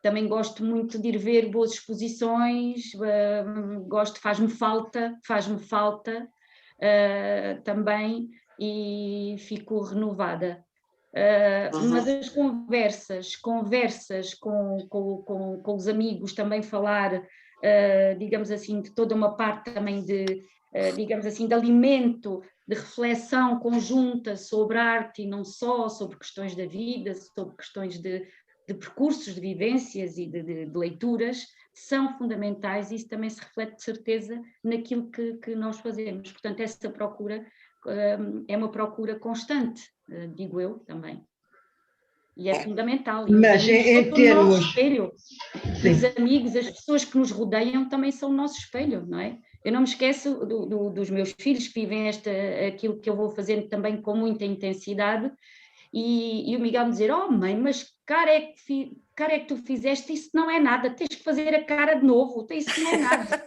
também gosto muito de ir ver boas exposições, faz-me falta também, e fico renovada. Mas as conversas com os amigos, também falar, digamos assim, de toda uma parte também digamos assim, de alimento, de reflexão conjunta sobre arte, e não só, sobre questões da vida, sobre questões de percursos, de vivências e de leituras, são fundamentais, e isso também se reflete de certeza naquilo que nós fazemos. Portanto, essa procura é uma procura constante, digo eu também. E é fundamental. E mas em termos... o nosso espelho. Os amigos, as pessoas que nos rodeiam também são o nosso espelho, não é? Eu não me esqueço dos meus filhos, que vivem aquilo que eu vou fazendo também com muita intensidade, e o Miguel me dizer: oh mãe, mas cara é que tu fizeste, isso não é nada, tens que fazer a cara de novo, isso não é nada.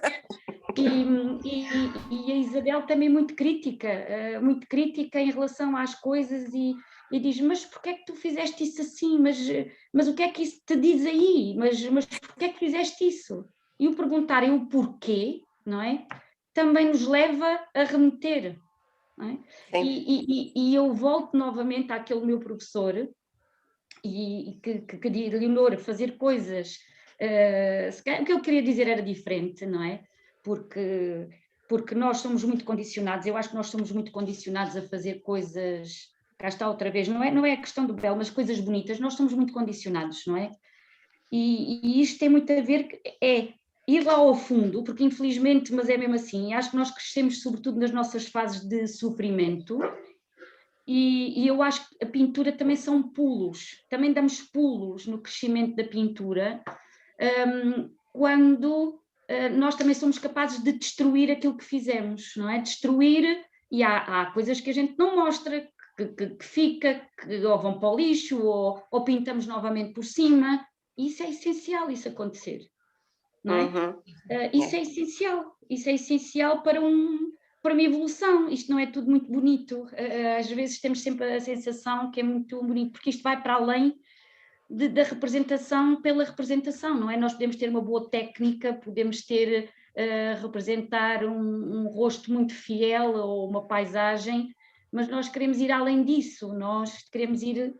E a Isabel também muito crítica em relação às coisas, e diz: mas porquê é que tu fizeste isso assim? Mas o que é que isso te diz aí? Mas porquê é que fizeste isso? E o perguntarem o porquê, não é? Também nos leva a remeter, não é? E eu volto novamente àquele meu professor, e que diz: Leonor, fazer coisas, o que eu queria dizer era diferente, não é? Porque nós somos muito condicionados, eu acho que nós somos muito condicionados a fazer coisas, cá está outra vez, não é a questão do belo, mas coisas bonitas, nós somos muito condicionados, não é? E isto tem muito a ver, ir lá ao fundo, porque infelizmente, mas é mesmo assim, acho que nós crescemos sobretudo nas nossas fases de sofrimento, e eu acho que a pintura também são pulos, também damos pulos no crescimento da pintura, quando nós também somos capazes de destruir aquilo que fizemos, não é? Destruir, e há coisas que a gente não mostra, que fica, que ou vão para o lixo, ou pintamos novamente por cima. Isso é essencial, isso acontecer, não é? Isso é essencial para uma evolução. Isto não é tudo muito bonito, às vezes temos sempre a sensação que é muito bonito, porque isto vai para além da representação pela representação, não é? Nós podemos ter uma boa técnica, podemos representar um rosto muito fiel, ou uma paisagem, mas nós queremos ir além disso, nós queremos ir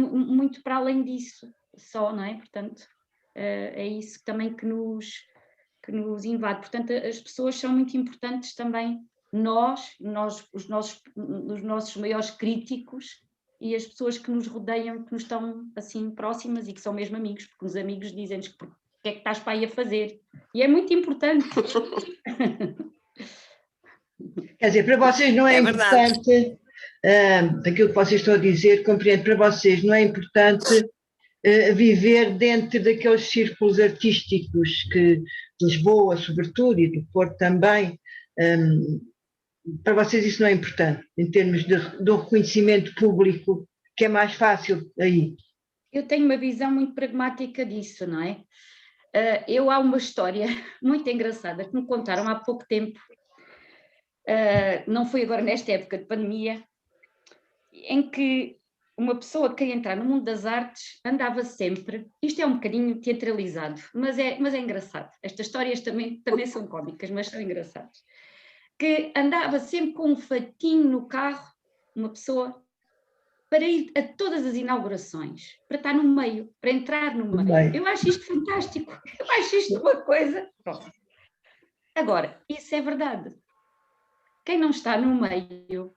muito para além disso só, não é? Portanto, é isso também que nos invade. Portanto, as pessoas são muito importantes também, os nossos maiores críticos, e as pessoas que nos rodeiam, que nos estão assim próximas, e que são mesmo amigos, porque os amigos dizem-nos: o que é que estás para aí a fazer? E é muito importante. Quer dizer, para vocês não é importante, aquilo que vocês estão a dizer, compreendo, para vocês não é importante viver dentro daqueles círculos artísticos que Lisboa, sobretudo, e do Porto também, para vocês isso não é importante, em termos de um reconhecimento público, que é mais fácil aí? Eu tenho uma visão muito pragmática disso, não é? Há uma história muito engraçada que me contaram há pouco tempo, não foi agora nesta época de pandemia, em que uma pessoa que queria entrar no mundo das artes andava sempre, isto é um bocadinho teatralizado, mas é engraçado, estas histórias também são cómicas, mas são engraçadas, que andava sempre com um fatinho no carro, uma pessoa, para ir a todas as inaugurações, para estar no meio, para entrar no meio. Eu acho isto fantástico, eu acho isto uma coisa... Pronto. Agora, isso é verdade. Quem não está no meio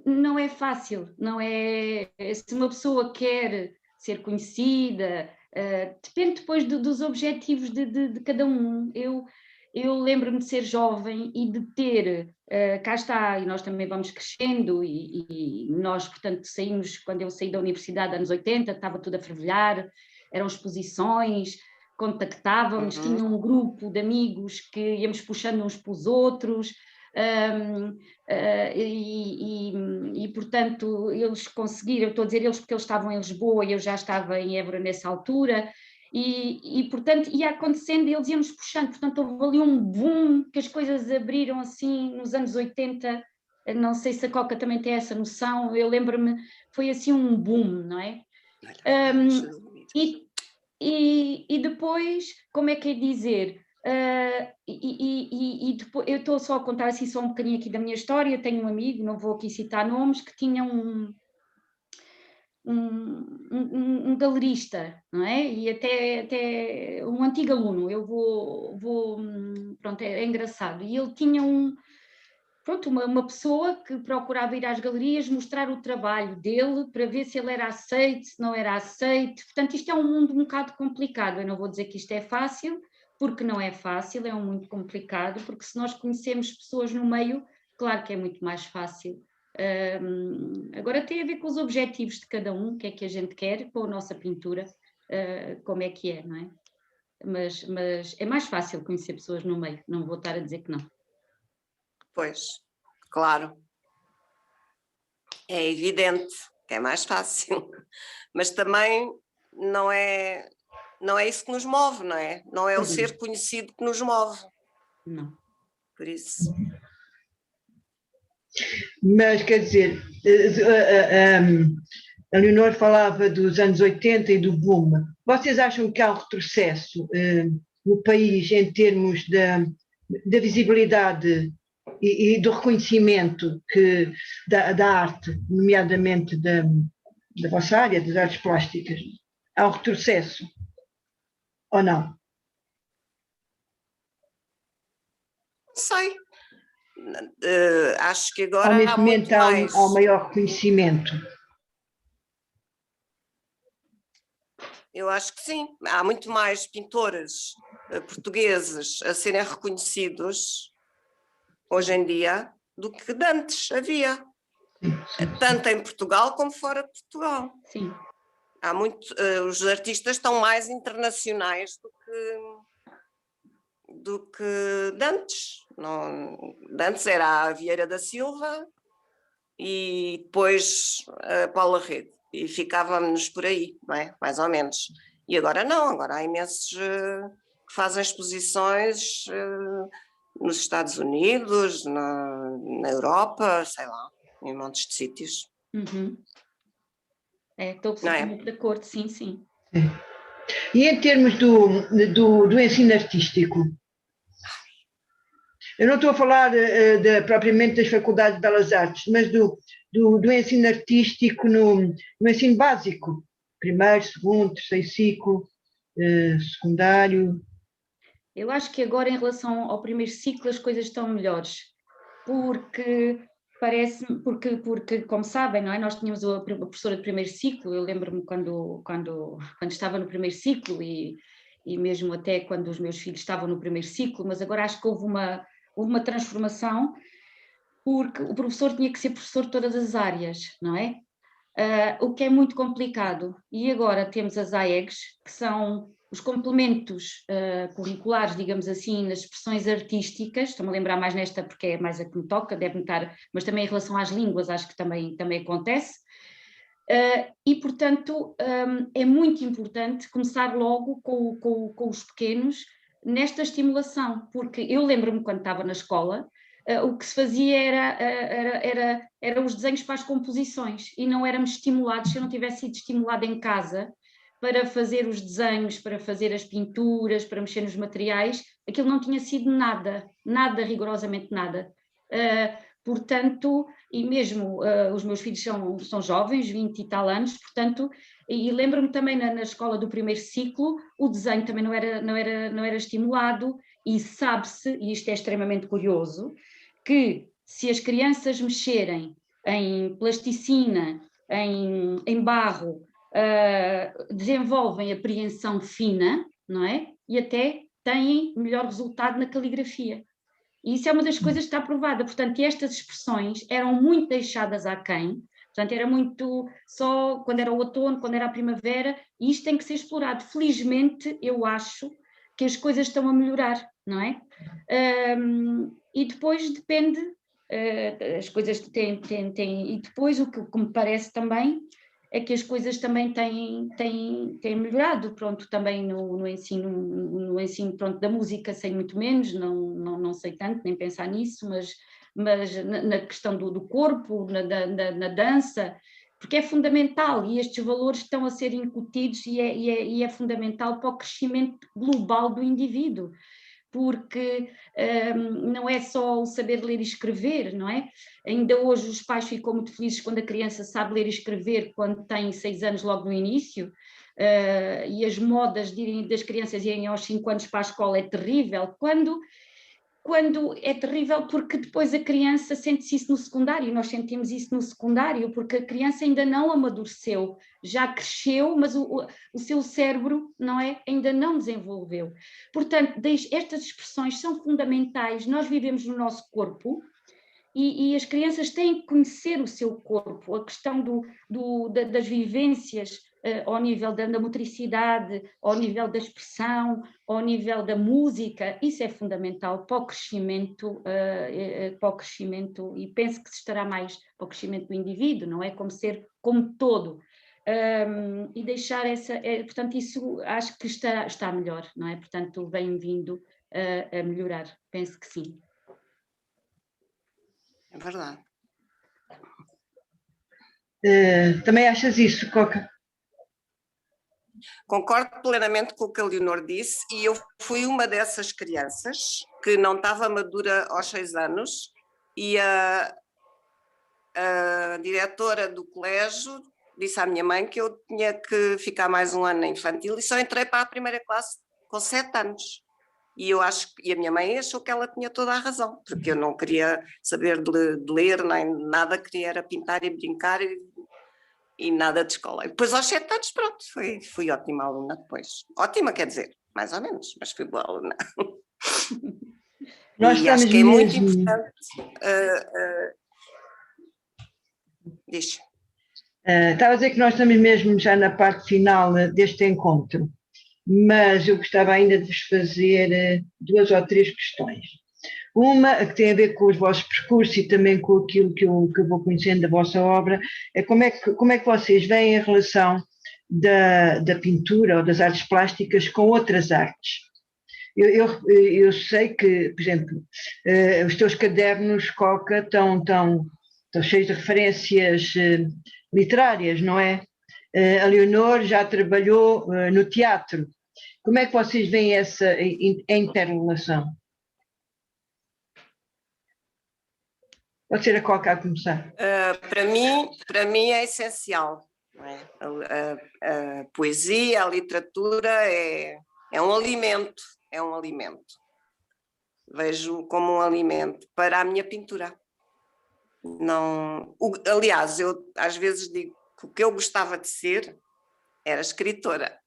não é fácil, não é... Se uma pessoa quer ser conhecida, depende depois dos objetivos de cada um. Eu lembro-me de ser jovem e de ter, cá está, e nós também vamos crescendo, e nós, portanto, saímos, quando eu saí da universidade, anos 80, estava tudo a fervilhar, eram exposições, contactávamos, tinha um grupo de amigos que íamos puxando uns para os outros, portanto, eles conseguiram, estou a dizer eles porque eles estavam em Lisboa e eu já estava em Évora nessa altura, portanto, ia acontecendo e eles iam-nos puxando, portanto, houve ali um boom, que as coisas abriram assim nos anos 80, não sei se a Coca também tem essa noção, eu lembro-me, foi assim um boom, não é? E depois, como é que é dizer, depois, eu estou só a contar assim só um bocadinho aqui da minha história, eu tenho um amigo, não vou aqui citar nomes, que tinha um galerista, não é? E até um antigo aluno, eu pronto, é engraçado, e ele tinha uma pessoa que procurava ir às galerias mostrar o trabalho dele para ver se ele era aceito, se não era aceito, portanto isto é um mundo um bocado complicado, eu não vou dizer que isto é fácil, porque não é fácil, é um mundo complicado, porque se nós conhecemos pessoas no meio, claro que é muito mais fácil. Agora tem a ver com os objetivos de cada um, o que é que a gente quer com a nossa pintura, como é que é, não é? Mas é mais fácil conhecer pessoas no meio, não vou estar a dizer que não. Pois, claro. É evidente que é mais fácil, mas também não é isso que nos move, não é? Não é o ser conhecido que nos move. Não. Por isso... Mas, quer dizer, a Leonor falava dos anos 80 e do boom. Vocês acham que há um retrocesso no país em termos da visibilidade e do reconhecimento da arte, nomeadamente da vossa área, das artes plásticas? Há um retrocesso ou não? Não sei. Acho que agora neste momento há um maior reconhecimento. Eu acho que sim, há muito mais pintores portugueses a serem reconhecidos hoje em dia do que de antes havia, tanto em Portugal como fora de Portugal. Sim. Há os artistas estão mais internacionais do que de antes. De antes era a Vieira da Silva e depois a Paula Rede, e ficávamos por aí, não é? Mais ou menos. E agora não, agora há imensos que fazem exposições nos Estados Unidos, na Europa, sei lá, em montes de sítios. Estou absolutamente de acordo, sim, sim. E em termos do ensino artístico? Eu não estou a falar propriamente das faculdades de belas artes, mas do ensino artístico no ensino básico, primeiro, segundo, terceiro ciclo, secundário. Eu acho que agora, em relação ao primeiro ciclo, as coisas estão melhores, porque parece-me, porque como sabem, não é? Nós tínhamos a professora de primeiro ciclo, eu lembro-me quando estava no primeiro ciclo e mesmo até quando os meus filhos estavam no primeiro ciclo, mas agora acho que houve uma transformação, porque o professor tinha que ser professor de todas as áreas, não é? O que é muito complicado. E agora temos as AEGs, que são os complementos curriculares, digamos assim, nas expressões artísticas. Estou-me a lembrar mais nesta porque é mais a que me toca, deve-me estar, mas também em relação às línguas acho que também acontece. E, portanto, é muito importante começar logo com os pequenos nesta estimulação, porque eu lembro-me quando estava na escola, o que se fazia era os desenhos para as composições, e não éramos estimulados. Se eu não tivesse sido estimulada em casa para fazer os desenhos, para fazer as pinturas, para mexer nos materiais, aquilo não tinha sido nada, rigorosamente nada. Portanto, e mesmo os meus filhos são jovens, 20 e tal anos, portanto, e lembro-me também na escola do primeiro ciclo, o desenho também não era estimulado, e sabe-se, e isto é extremamente curioso, que se as crianças mexerem em plasticina, em barro, desenvolvem apreensão fina, não é? E até têm melhor resultado na caligrafia. E isso é uma das coisas que está provada. Portanto, estas expressões eram muito deixadas aquém. Portanto, era muito só quando era o outono, quando era a primavera, e isto tem que ser explorado. Felizmente, eu acho que as coisas estão a melhorar, não é? E depois depende, as coisas têm, e depois o que me parece também é que as coisas também têm melhorado, pronto, também no ensino pronto, da música sei muito menos, não sei tanto, nem pensar nisso, mas na questão do corpo, na dança, porque é fundamental, e estes valores estão a ser incutidos, e é fundamental para o crescimento global do indivíduo, porque não é só o saber ler e escrever, não é? Ainda hoje os pais ficam muito felizes quando a criança sabe ler e escrever, quando tem 6 anos logo no início, e as modas das crianças irem aos 5 anos para a escola é terrível, quando é terrível, porque depois a criança sente-se isso no secundário, nós sentimos isso no secundário, porque a criança ainda não amadureceu, já cresceu, mas o seu cérebro, não é, ainda não desenvolveu. Portanto, estas expressões são fundamentais, nós vivemos no nosso corpo, e as crianças têm que conhecer o seu corpo, a questão das vivências, ao nível da motricidade, ao nível da expressão, ao nível da música, isso é fundamental para o crescimento, e penso que se estará mais para o crescimento do indivíduo, não é? Como ser como todo. E deixar portanto, isso acho que está melhor, não é? Portanto, bem-vindo a melhorar, penso que sim. É verdade. Também achas isso, Coca? Concordo plenamente com o que a Leonor disse, e eu fui uma dessas crianças que não estava madura aos 6 anos, e a diretora do colégio disse à minha mãe que eu tinha que ficar mais um ano na infantil, e só entrei para a primeira classe com 7 anos. E a minha mãe achou que ela tinha toda a razão, porque eu não queria saber de ler, nem nada, queria era pintar e brincar, e nada de escola. E depois aos 7 anos, pronto, fui ótima aluna depois. Ótima, quer dizer, mais ou menos, mas fui boa aluna. Nós e acho que é mesmo... muito importante. Diz. Estava a dizer que nós estamos mesmo já na parte final deste encontro, mas eu gostava ainda de vos fazer 2 ou 3 questões. Uma que tem a ver com os vossos percursos e também com aquilo que eu vou conhecendo da vossa obra, é como é que vocês veem a relação da pintura ou das artes plásticas com outras artes. Eu sei que, por exemplo, os teus cadernos, Coca, estão cheios de referências literárias, não é? A Leonor já trabalhou no teatro. Como é que vocês veem essa interrelação? Pode ser a Coca a começar. Para mim é essencial. Não é? A poesia, a literatura é um alimento, é um alimento. Vejo como um alimento para a minha pintura. Aliás, eu às vezes digo que o que eu gostava de ser era escritora.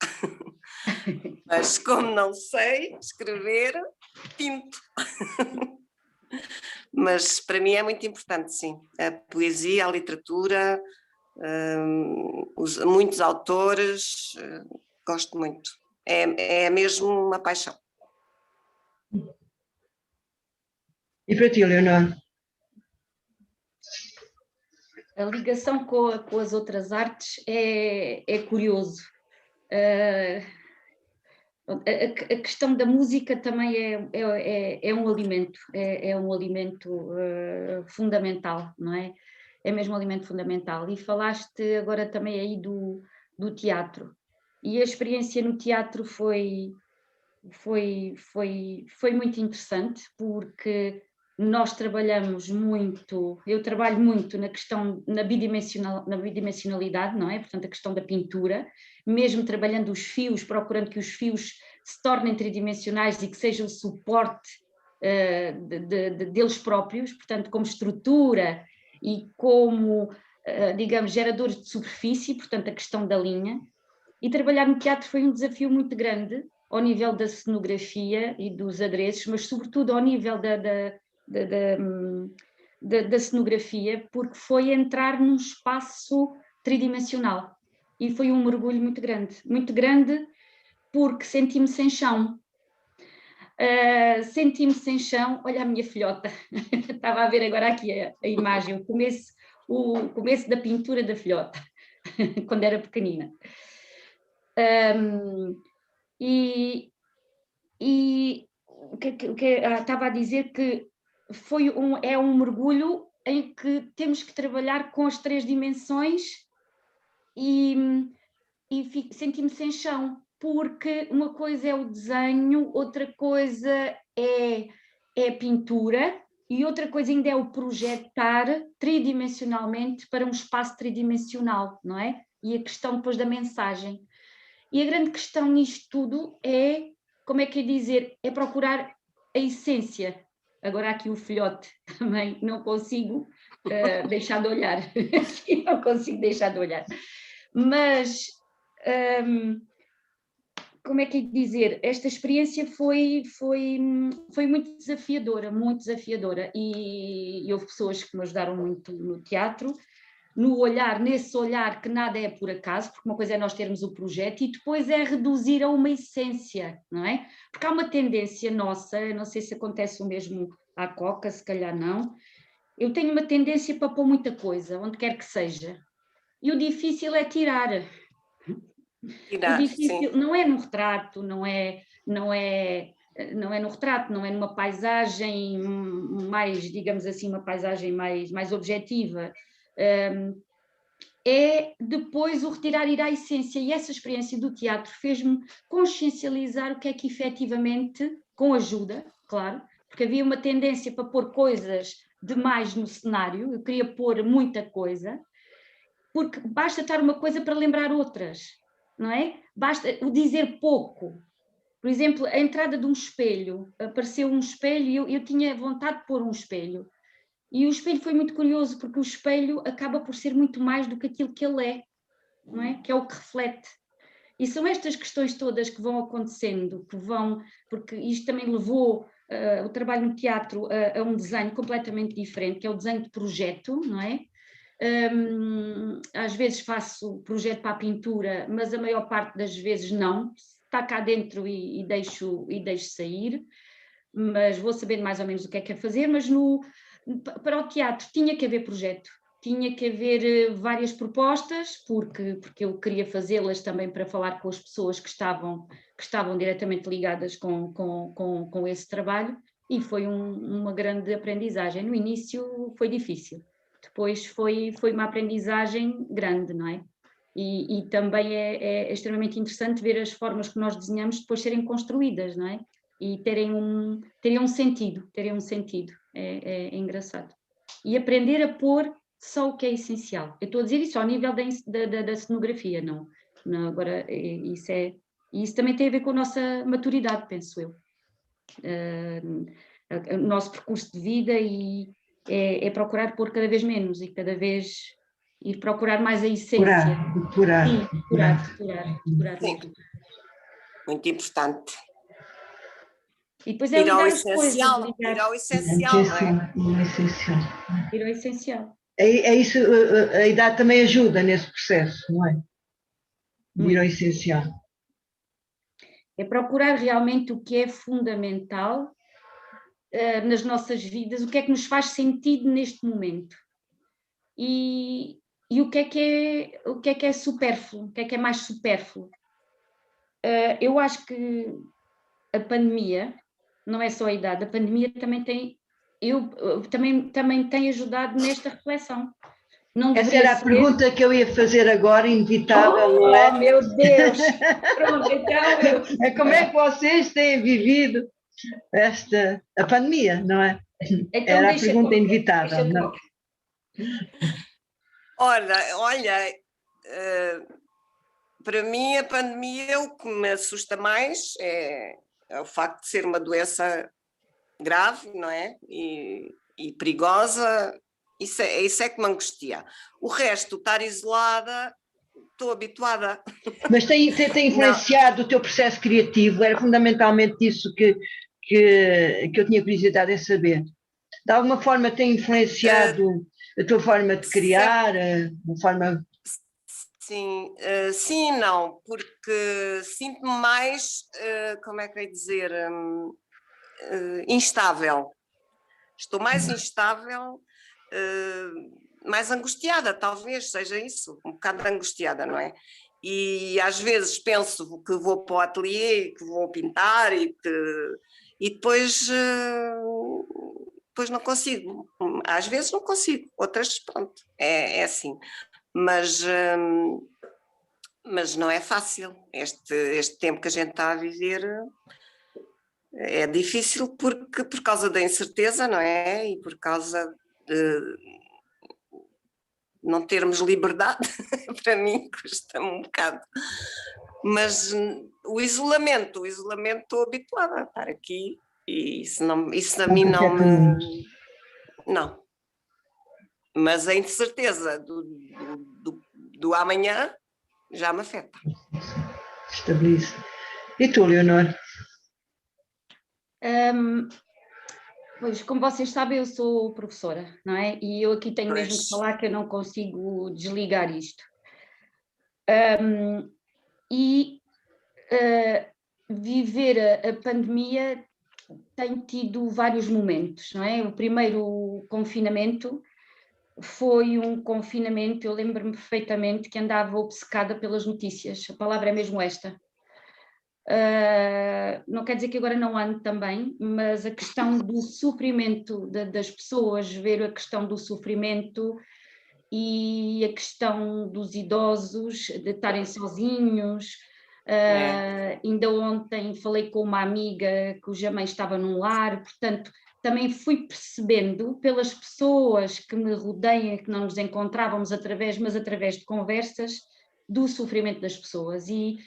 Mas como não sei escrever, pinto. Mas para mim é muito importante, sim, a poesia, a literatura, muitos autores, gosto muito, é mesmo uma paixão. E para ti, Leonor? A ligação com as outras artes é curioso. A questão da música também é um alimento, é um alimento fundamental, não é? É mesmo um alimento fundamental. E falaste agora também aí do teatro. E a experiência no teatro foi muito interessante, porque nós trabalhamos muito, eu trabalho muito na questão, na bidimensionalidade, não é? Portanto, a questão da pintura, mesmo trabalhando os fios, procurando que os fios se tornem tridimensionais e que sejam o suporte deles próprios, portanto, como estrutura e como, digamos, geradores de superfície, portanto, a questão da linha. E trabalhar no teatro foi um desafio muito grande, ao nível da cenografia e dos adereços, mas sobretudo ao nível da cenografia, porque foi entrar num espaço tridimensional. E foi um mergulho muito grande porque senti-me sem chão. Senti-me sem chão, olha a minha filhota, estava a ver agora aqui a imagem, o começo da pintura da filhota, quando era pequenina. E o que estava a dizer que é um mergulho em que temos que trabalhar com as 3 dimensões e senti-me sem chão, porque uma coisa é o desenho, outra coisa é a pintura e outra coisa ainda é o projetar tridimensionalmente para um espaço tridimensional, não é? E a questão depois da mensagem. E a grande questão nisto tudo é, como é que é dizer, é procurar a essência. Agora aqui o filhote também não consigo deixar de olhar. Não consigo deixar de olhar. Mas, como é que é dizer, esta experiência foi muito desafiadora, e houve pessoas que me ajudaram muito no teatro, no olhar, nesse olhar que nada é por acaso, porque uma coisa é nós termos o projeto e depois é reduzir a uma essência, não é? Porque há uma tendência nossa, não sei se acontece o mesmo à Coca, se calhar não, eu tenho uma tendência para pôr muita coisa, onde quer que seja, e o difícil é tirar. O difícil sim. não é no retrato, não é no retrato, não é numa paisagem mais, digamos assim, uma paisagem mais objetiva, é depois o retirar, ir à essência, e essa experiência do teatro fez-me consciencializar o que é que efetivamente, com ajuda, claro, porque havia uma tendência para pôr coisas demais no cenário, eu queria pôr muita coisa, porque basta estar uma coisa para lembrar outras, não é? Basta o dizer pouco. Por exemplo, a entrada de um espelho, apareceu um espelho e eu tinha vontade de pôr um espelho. E o espelho foi muito curioso, porque o espelho acaba por ser muito mais do que aquilo que ele é, não é? Que é o que reflete. E são estas questões todas que vão acontecendo, porque isto também levou o trabalho no teatro a um desenho completamente diferente, que é o desenho de projeto, não é? Às vezes faço projeto para a pintura, mas a maior parte das vezes não, está cá dentro e deixo sair, mas vou sabendo mais ou menos o que é fazer, mas para o teatro tinha que haver projeto, tinha que haver várias propostas, porque eu queria fazê-las também para falar com as pessoas que estavam diretamente ligadas com esse trabalho, e foi uma grande aprendizagem. No início foi difícil, depois foi uma aprendizagem grande, não é? E também é extremamente interessante ver as formas que nós desenhamos depois serem construídas, não é? E terem um sentido, é engraçado. E aprender a pôr só o que é essencial. Eu estou a dizer isso ao nível da cenografia, não agora, isso também tem a ver com a nossa maturidade, penso eu. O nosso percurso de vida é procurar pôr cada vez menos e cada vez ir procurar mais a essência. Depurar. Sim. Muito importante. E depois é ligar as coisas. Ir ao essencial, não é? Ir ao essencial. É isso, a idade também ajuda nesse processo, não é? De ir ao essencial. É procurar realmente o que é fundamental nas nossas vidas, o que é que nos faz sentido neste momento. E o que é supérfluo, o que é mais supérfluo. eu acho que a pandemia, não é só a idade, a pandemia também tem, também tem ajudado nesta reflexão. Não Essa era a pergunta que eu ia fazer agora, inevitável, não é? Oh, meu Deus! Pronto, então Como é que vocês têm vivido a pandemia, não é? Então Era a pergunta inevitável, não? Olha, para mim a pandemia o que me assusta mais é o facto de ser uma doença grave, não é? E perigosa, isso é que me angustia. O resto, estar isolada, estou habituada. Mas tem influenciado o teu processo criativo? Era fundamentalmente isso que eu tinha curiosidade em saber. De alguma forma tem influenciado a tua forma de criar, a forma... Sim, sim e não, porque sinto-me mais, como é que eu ia dizer, instável. Estou mais instável, mais angustiada, talvez seja isso, um bocado angustiada, não é? E às vezes penso que vou para o ateliê, que vou pintar e depois não consigo. Às vezes não consigo, outras pronto, é assim. Mas não é fácil. Este tempo que a gente está a viver é difícil por causa da incerteza, não é? E por causa de não termos liberdade. Para mim custa-me um bocado. Mas o isolamento estou habituada a estar aqui e isso a mim não me... Não. Mas a incerteza do amanhã já me afeta. Estabiliza. E tu, Leonor? Pois, como vocês sabem, eu sou professora, não é? E eu aqui tenho mesmo que falar que eu não consigo desligar isto. Viver a pandemia tem tido vários momentos, não é? O primeiro confinamento foi um confinamento, eu lembro-me perfeitamente que andava obcecada pelas notícias, a palavra é mesmo esta. Não quer dizer que agora não ande também, mas a questão do sofrimento das pessoas, ver a questão do sofrimento e a questão dos idosos, de estarem sozinhos. Ainda ontem falei com uma amiga cuja mãe estava num lar, portanto também fui percebendo pelas pessoas que me rodeiam, que não nos encontrávamos através de conversas, do sofrimento das pessoas. E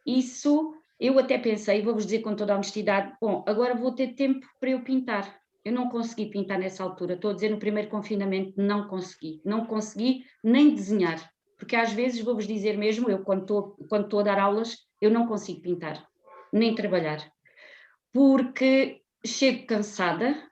isso eu até pensei, vou-vos dizer com toda a honestidade, bom, agora vou ter tempo para eu pintar. Eu não consegui pintar nessa altura, estou a dizer no primeiro confinamento, não consegui nem desenhar, porque às vezes vou-vos dizer mesmo, eu quando estou a dar aulas, eu não consigo pintar, nem trabalhar, porque chego cansada,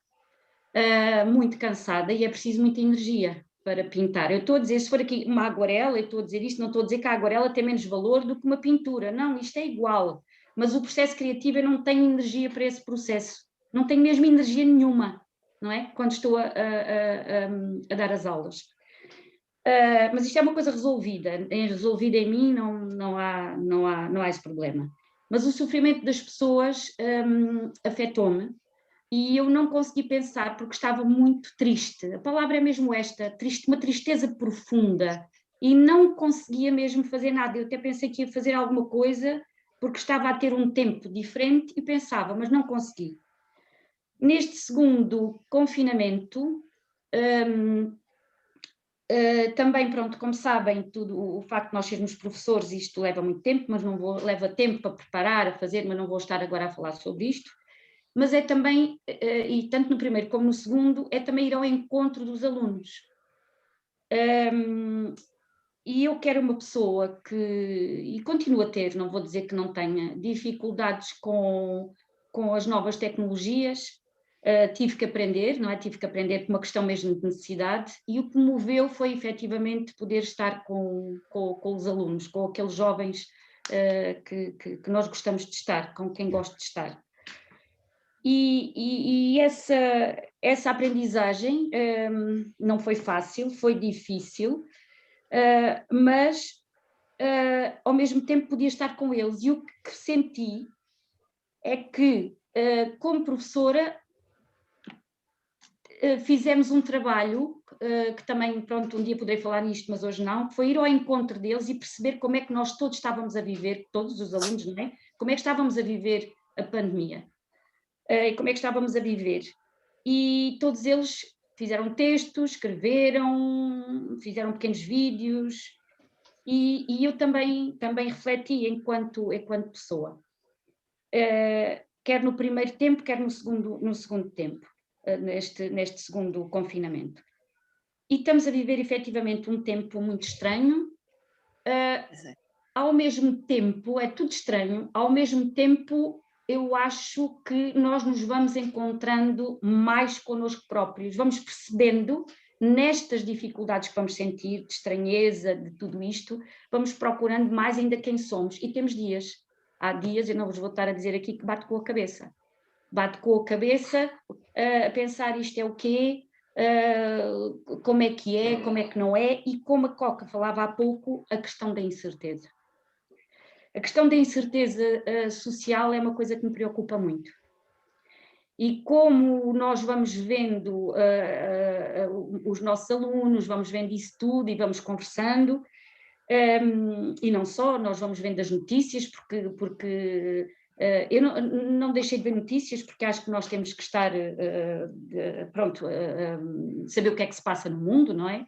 muito cansada, e é preciso muita energia para pintar. Eu estou a dizer, se for aqui uma aguarela, eu estou a dizer isto, não estou a dizer que a aguarela tem menos valor do que uma pintura, não, isto é igual, mas o processo criativo eu não tenho energia para esse processo, não tenho mesmo energia nenhuma, não é? Quando estou a dar as aulas. Mas isto é uma coisa resolvida em mim, não há esse problema. Mas o sofrimento das pessoas afetou-me e eu não consegui pensar porque estava muito triste. A palavra é mesmo esta, triste, uma tristeza profunda, e não conseguia mesmo fazer nada. Eu até pensei que ia fazer alguma coisa porque estava a ter um tempo diferente e pensava, mas não consegui. Neste segundo confinamento, também, pronto, como sabem, o facto de nós sermos professores, isto leva muito tempo, mas leva tempo para preparar, a fazer, mas não vou estar agora a falar sobre isto. Mas é também, e tanto no primeiro como no segundo, é também ir ao encontro dos alunos. E eu quero uma pessoa e continuo a ter, não vou dizer que não tenha, dificuldades com as novas tecnologias, tive que aprender, não é? Tive que aprender por uma questão mesmo de necessidade, e o que me moveu foi efetivamente poder estar com os alunos, com aqueles jovens que nós gostamos de estar, com quem gosto de estar. E essa aprendizagem não foi fácil, foi difícil, mas ao mesmo tempo podia estar com eles. E o que senti é que, como professora, fizemos um trabalho, que também, pronto, um dia poderei falar nisto, mas hoje não, que foi ir ao encontro deles e perceber como é que nós todos estávamos a viver, todos os alunos, não é? Como é que estávamos a viver a pandemia, como é que estávamos a viver. E todos eles fizeram textos, escreveram, fizeram pequenos vídeos, e eu também refleti enquanto pessoa, quer no primeiro tempo, quer no segundo tempo, neste segundo confinamento. E estamos a viver efetivamente um tempo muito estranho, ao mesmo tempo, é tudo estranho, ao mesmo tempo eu acho que nós nos vamos encontrando mais connosco próprios, vamos percebendo nestas dificuldades que vamos sentir, de estranheza, de tudo isto, vamos procurando mais ainda quem somos, e temos dias, há dias, eu não vos vou estar a dizer aqui que bato com a cabeça a pensar isto é o quê, como é, como é que não é, e como a Coca falava há pouco, a questão da incerteza. A questão da incerteza social é uma coisa que me preocupa muito. E como nós vamos vendo os nossos alunos, vamos vendo isso tudo e vamos conversando, e não só, nós vamos vendo as notícias, porque eu não deixei de ver notícias, porque acho que nós temos que estar, saber o que é que se passa no mundo, não é?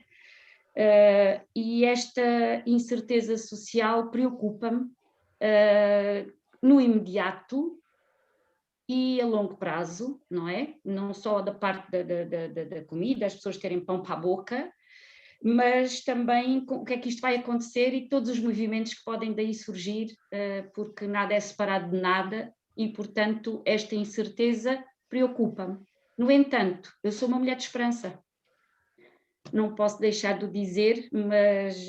E esta incerteza social preocupa-me no imediato e a longo prazo, não é? Não só da parte da comida, as pessoas terem pão para a boca, mas também o que é que isto vai acontecer e todos os movimentos que podem daí surgir, porque nada é separado de nada e, portanto, esta incerteza preocupa-me. No entanto, eu sou uma mulher de esperança. Não posso deixar de o dizer, mas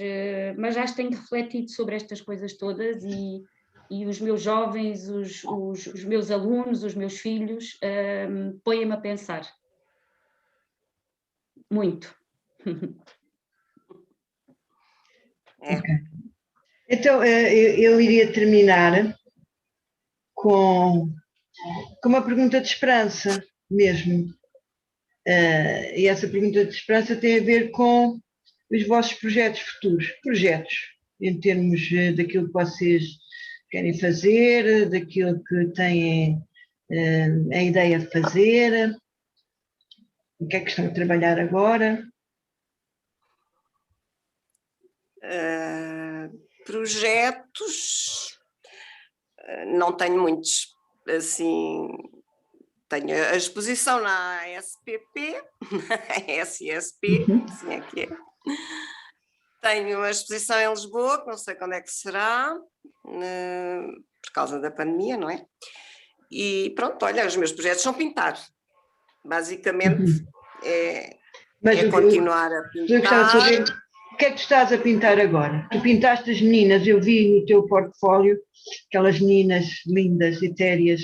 já tenho refletido sobre estas coisas todas e os meus jovens, os meus alunos, os meus filhos, põem-me a pensar. Muito. Ok. Então, eu iria terminar com uma pergunta de esperança mesmo. E essa pergunta de esperança tem a ver com os vossos projetos futuros. Projetos, em termos daquilo que vocês querem fazer, daquilo que têm a ideia de fazer, o que é que estão a trabalhar agora? Projetos, não tenho muitos, assim, tenho a exposição na SPP, SSP, assim é que é. Tenho uma exposição em Lisboa, que não sei quando é que será, por causa da pandemia, não é? E pronto, olha, os meus projetos são pintar. Basicamente é continuar a pintar. O que é que tu estás a pintar agora? Tu pintaste as meninas, eu vi no teu portfólio, aquelas meninas lindas, etéreas.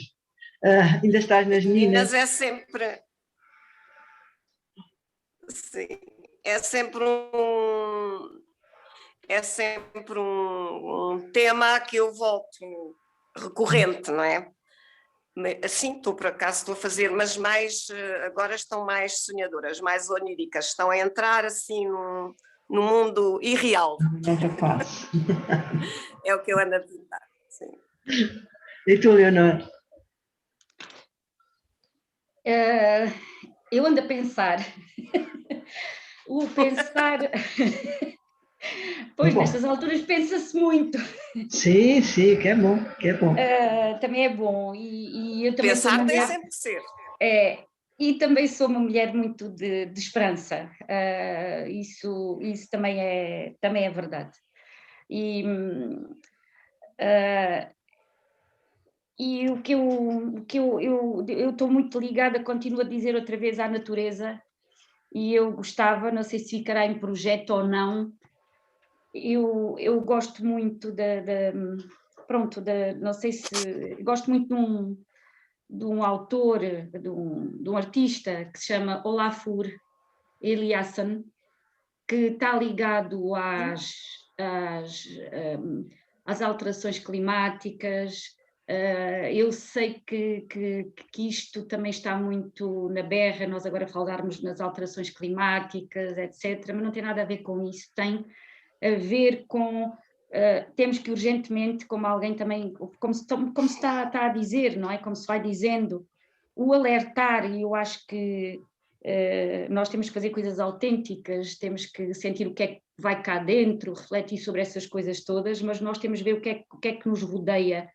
Ainda estás nas meninas? Mas é sempre... Sim, é sempre um tema que eu volto recorrente, não é? Assim, por acaso estou a fazer, mas agora estão mais sonhadoras, mais oníricas, estão a entrar assim no mundo irreal. É o que eu ando a pintar. Sim. E tu, Leonor? Eu ando a pensar. O pensar... Pois, nestas alturas pensa-se muito. Sim, que é bom, que é bom. Também é bom. E eu também pensar sou tem sempre que ser. E também sou uma mulher muito de esperança. Isso também é verdade. E o que eu estou muito ligada, continuo a dizer outra vez, à natureza, e eu gostava, não sei se ficará em projeto ou não, eu gosto muito não sei se, gosto muito de um autor, de um artista que se chama Olafur Eliasson, que está ligado às alterações climáticas. Eu sei que isto também está muito na berra, nós agora falarmos nas alterações climáticas, etc., mas não tem nada a ver com isso, tem a ver com, temos que urgentemente, como alguém também, como se está a dizer, não é? Como se vai dizendo, o alertar, e eu acho que nós temos que fazer coisas autênticas, temos que sentir o que é que vai cá dentro, refletir sobre essas coisas todas, mas nós temos que ver o que é que nos rodeia.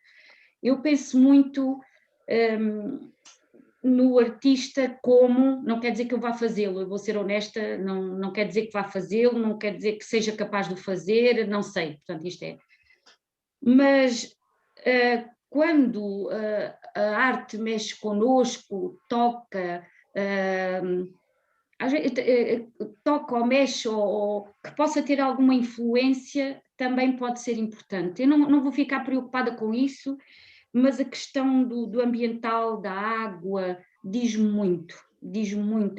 Eu penso muito no artista como, não quer dizer que eu vá fazê-lo, eu vou ser honesta, não quer dizer que vá fazê-lo, não quer dizer que seja capaz de o fazer, não sei, portanto isto é. Mas quando a arte mexe connosco, toca, toca ou mexe, ou que possa ter alguma influência, também pode ser importante. Eu não vou ficar preocupada com isso, mas a questão do ambiental, da água, diz-me muito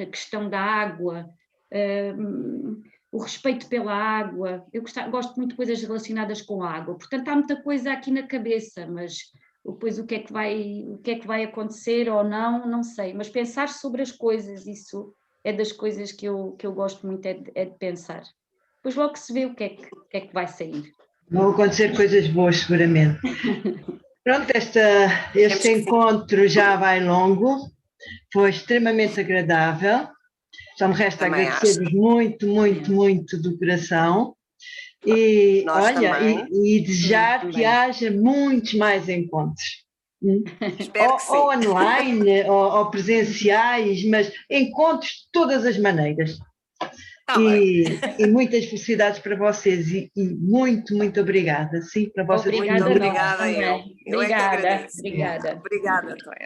a questão da água, o respeito pela água. Eu gosto muito de coisas relacionadas com a água, portanto há muita coisa aqui na cabeça, mas depois o que é que vai acontecer ou não sei, mas pensar sobre as coisas, isso é das coisas que eu gosto muito, é de pensar. Depois logo se vê o que é que vai sair. Vão acontecer coisas boas, seguramente. Pronto, este encontro já vai longo, foi extremamente agradável. Só me resta agradecer-vos muito do coração. E, e desejar que haja muitos mais encontros. Ou online, ou presenciais, mas encontros de todas as maneiras. E muitas felicidades para vocês e muito obrigada. Sim, para vocês. Obrigada, muito obrigada eu. Obrigada, obrigada. Obrigada, Tóia.